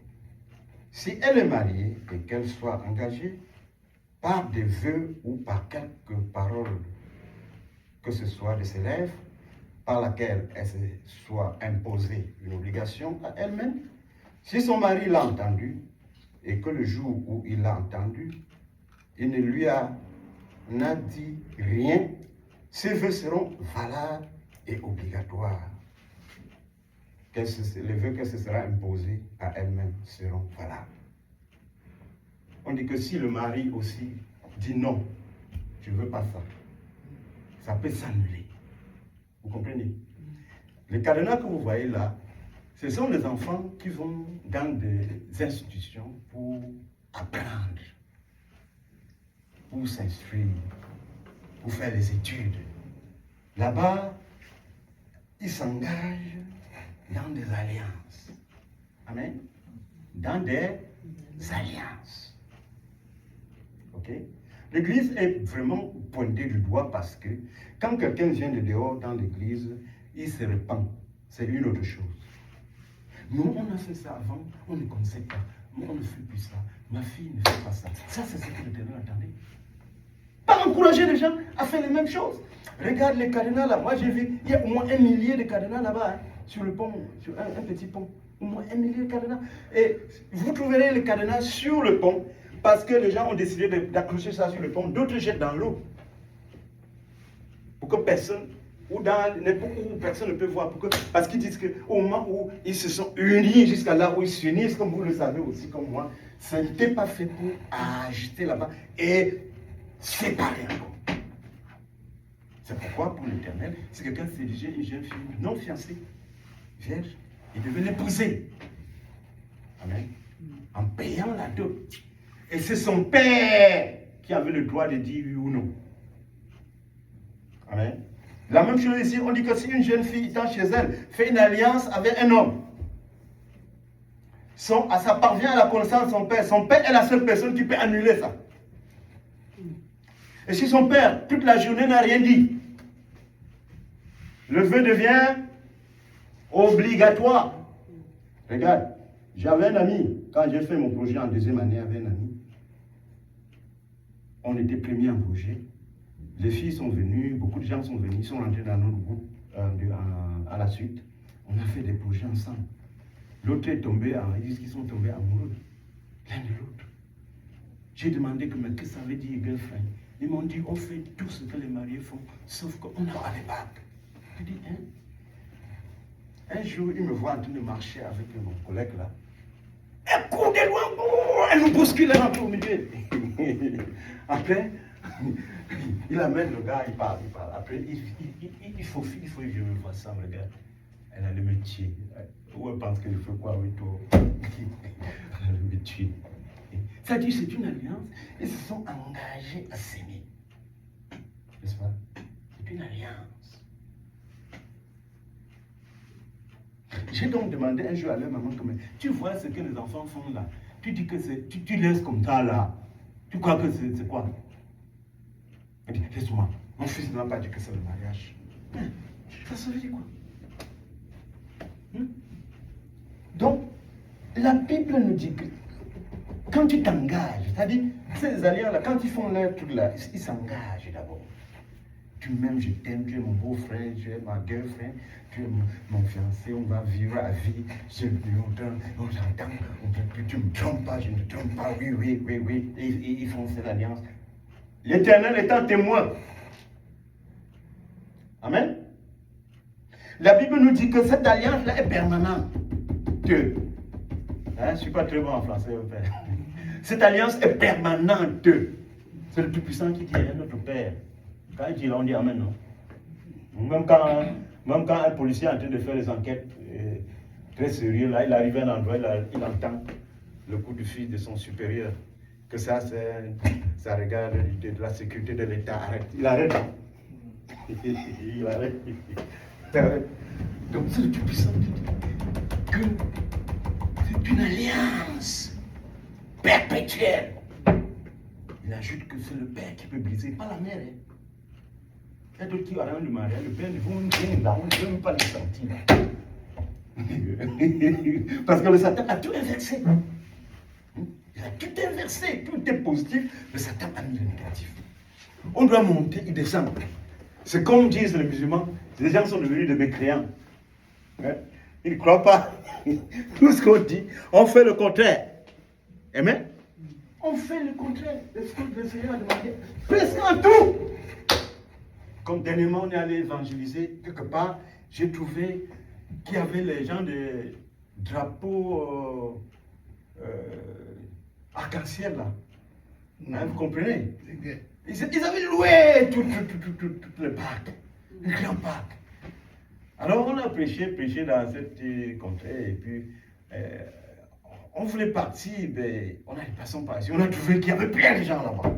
Si elle est mariée et qu'elle soit engagée par des vœux ou par quelque parole que ce soit de ses lèvres, par laquelle elle se soit imposée une obligation à elle-même, si son mari l'a entendu, et que le jour où il l'a entendu, il ne lui n'a dit rien, ses vœux seront valables et obligatoires. Les vœux qu'elle se sera imposés à elle-même seront valables. On dit que si le mari aussi dit non, je ne veux pas ça, ça peut s'annuler. Vous comprenez? Les cadenas que vous voyez là, ce sont les enfants qui vont dans des institutions pour apprendre, pour s'instruire, pour faire les études. Là-bas, ils s'engagent dans des alliances. Amen. Dans des alliances. Ok? L'église est vraiment pointée du doigt parce que quand quelqu'un vient de dehors dans l'église, il se répand. C'est une autre chose. Nous, on a fait ça avant, on ne connaissait pas. Moi, on ne fait plus ça. Ma fille ne fait pas ça. Ça, c'est ce que l'Éternel attendait. Pas encourager les gens à faire les mêmes choses. Regarde les cadenas là. Moi, j'ai vu, il y a au moins 1 millier de cadenas là-bas, hein, sur le pont, sur un petit pont. Au moins 1 millier de cadenas. Et vous trouverez les cadenas sur le pont parce que les gens ont décidé d'accrocher ça sur le pont. D'autres jettent dans l'eau. Pour que personne, ou dans n'importe où personne ne peut voir. Parce qu'ils disent qu'au moment où ils se sont unis jusqu'à là où ils s'unissent, comme vous le savez aussi, comme moi, ça n'était pas fait pour agiter là-bas et séparer encore. C'est pourquoi, pour l'Éternel, si quelqu'un séduisait une jeune fille non fiancée, vierge, il devait l'épouser. Amen. En payant la dot. Et c'est son père qui avait le droit de dire oui ou non. Amen. La même chose ici, on dit que si une jeune fille étant chez elle fait une alliance avec un homme, ça parvient à la connaissance de son père est la seule personne qui peut annuler ça. Et si son père, toute la journée, n'a rien dit, le vœu devient obligatoire. Regarde, j'avais un ami, quand j'ai fait mon projet en 2e année avec un ami, on était premiers en projet. Les filles sont venues, beaucoup de gens sont venus, ils sont rentrés dans notre groupe à la suite. On a fait des projets ensemble. L'autre est tombé, ils disent qu'ils sont tombés amoureux, l'un de l'autre. J'ai demandé mais qu'est-ce que ça veut dire girlfriend? Ils m'ont dit, on fait tout ce que les mariés font, sauf qu'on n'a pas les bagues. J'ai dit, hein? Un jour, il me voit en train de marcher avec mon collègue là. Elle court de loin, elle nous bouscule, elle rentre au milieu. Après, il amène le gars, il parle. Après, il faut que je me vois ça, le gars. Elle allait me tuer. Ou elle pense qu'il faut quoi, oui, toi. Elle allait me tuer. C'est-à-dire, c'est une alliance. Ils se sont engagés à s'aimer. N'est-ce pas? C'est une alliance. J'ai donc demandé un jour à leur maman, tu vois ce que les enfants font là? Tu dis que tu laisses comme ça là. Tu crois que c'est quoi? Elle dit, laisse-moi. Mon fils ne m'a pas dit que c'est le mariage. Ça veut dire quoi? Donc, la Bible nous dit que quand tu t'engages, c'est-à-dire, ces alliances-là, quand ils font leur truc là, ils s'engagent d'abord. Tu m'aimes, je t'aime, tu es mon beau-frère, tu es ma girlfriend, tu es mon fiancé, on va vivre à vie, on s'entend, tu ne me trompes pas, je ne te trompe pas, oui, et ils font cette alliance. L'Éternel étant témoin. Amen. La Bible nous dit que cette alliance-là est permanente. Je ne suis pas très bon en français, mon père. Cette alliance est permanente. C'est le Tout-Puissant qui dit, notre Père. Quand il dit là, on dit Amen, non? Même quand un policier est en train de faire des enquêtes très sérieuses, là, il arrive à un endroit, il entend le coup de fil de son supérieur. Que ça regarde de la sécurité de l'État. Arrête. Il arrête. Il arrête. Donc c'est le Tout-Puissant qui dit que c'est une alliance perpétuelle. Il ajoute que c'est le Père qui peut briser, pas la mère. Il y a d'autres qui arrangent le mariage, le père ne vont rien là, on ne veut même pas les sentir. Parce que le Satan a tout inversé. Il a tout inversé, tout est positif, le Satan a mis le négatif. On doit monter et descendre. C'est comme disent les musulmans, les gens sont devenus des mécréants. Hein? Ils ne croient pas. Tout ce qu'on dit, on fait le contraire. Amen? On fait le contraire de ce que le Seigneur a demandé. Presque en tout. Comme dernièrement, on est allé évangéliser, quelque part, j'ai trouvé qu'il y avait les gens des drapeaux arc-en-ciel là. Hein, vous comprenez? Ils avaient loué tout le parc, le grand parc. Alors on a prêché dans cette contrée et puis on voulait partir, mais on a des passants par ici. On a trouvé qu'il y avait plein de gens là-bas.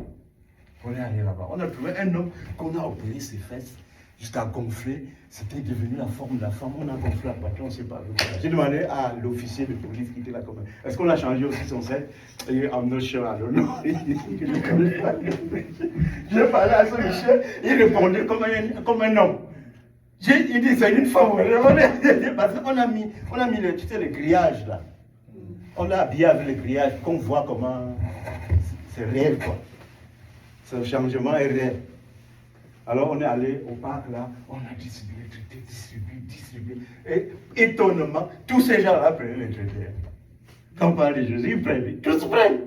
On est allé là-bas. On a trouvé un homme qu'on a opéré ses fesses jusqu'à gonfler. C'était devenu la forme de la femme. On a gonflé la poitrine, on ne sait pas. J'ai demandé à l'officier de police qui était là comme est-ce qu'on a changé aussi son set? I'm not sure, I don't know. J'ai parlé à ce monsieur, il répondait comme un homme. Il dit c'est une femme. Parce qu'on a mis les grillages là. On l'a habillé avec les grillages, qu'on voit comment c'est réel quoi. Ce changement est réel. Alors on est allé au parc là, on a distribué les traités, et étonnement, tous ces gens-là prenaient les traités. Quand on parle de Jésus, ils prennent, tous prennent.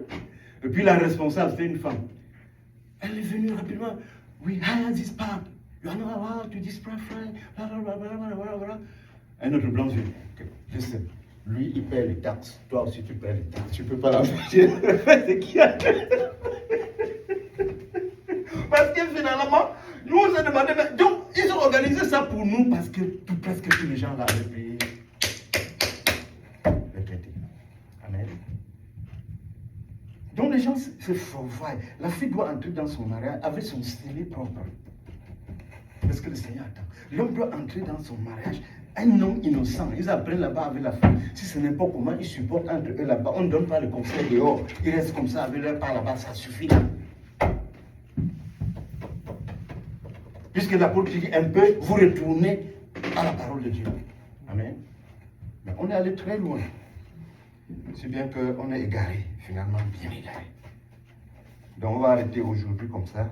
Et puis la responsable, c'était une femme. Elle est venue rapidement. We hire this park. You are not allowed to this park, blah. Un autre blanc vient. Okay, listen. Lui, il paie les taxes. Toi aussi, tu paies les taxes. Tu ne peux pas l'empêcher. C'est qui a... Parce que finalement, nous on s'est demandé, donc ils ont organisé ça pour nous parce que presque tous les gens là avaient payé le traité. Amen. Donc les gens se fourvoient. La fille doit entrer dans son mariage avec son style propre. Parce que le Seigneur attend. L'homme doit entrer dans son mariage. Un homme innocent, ils apprennent là-bas avec la femme. Si ce n'est pas comment ils supportent entre eux là-bas, on ne donne pas le conseil dehors. Ils restent comme ça avec leur part là-bas, ça suffit là. Puisque l'apôtre dit un peu, vous retournez à la parole de Dieu. Amen. Mais on est allé très loin. C'est bien qu'on est égaré, finalement bien égaré. Donc on va arrêter aujourd'hui comme ça.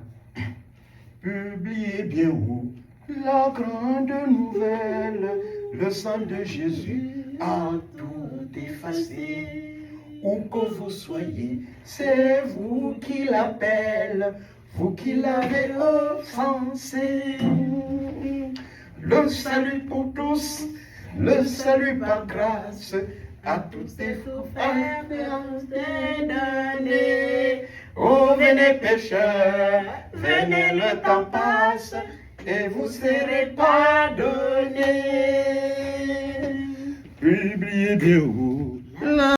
Publiez bien où la grande nouvelle, le sang de Jésus a tout effacé. Où que vous soyez, c'est vous qui l'appelle. Vous qui l'avez offensé, le salut pour tous, le salut par grâce, à tous les souffrances donné. Oh, venez pécheurs, venez, le temps passe, et vous serez pardonnés. Publiez bien où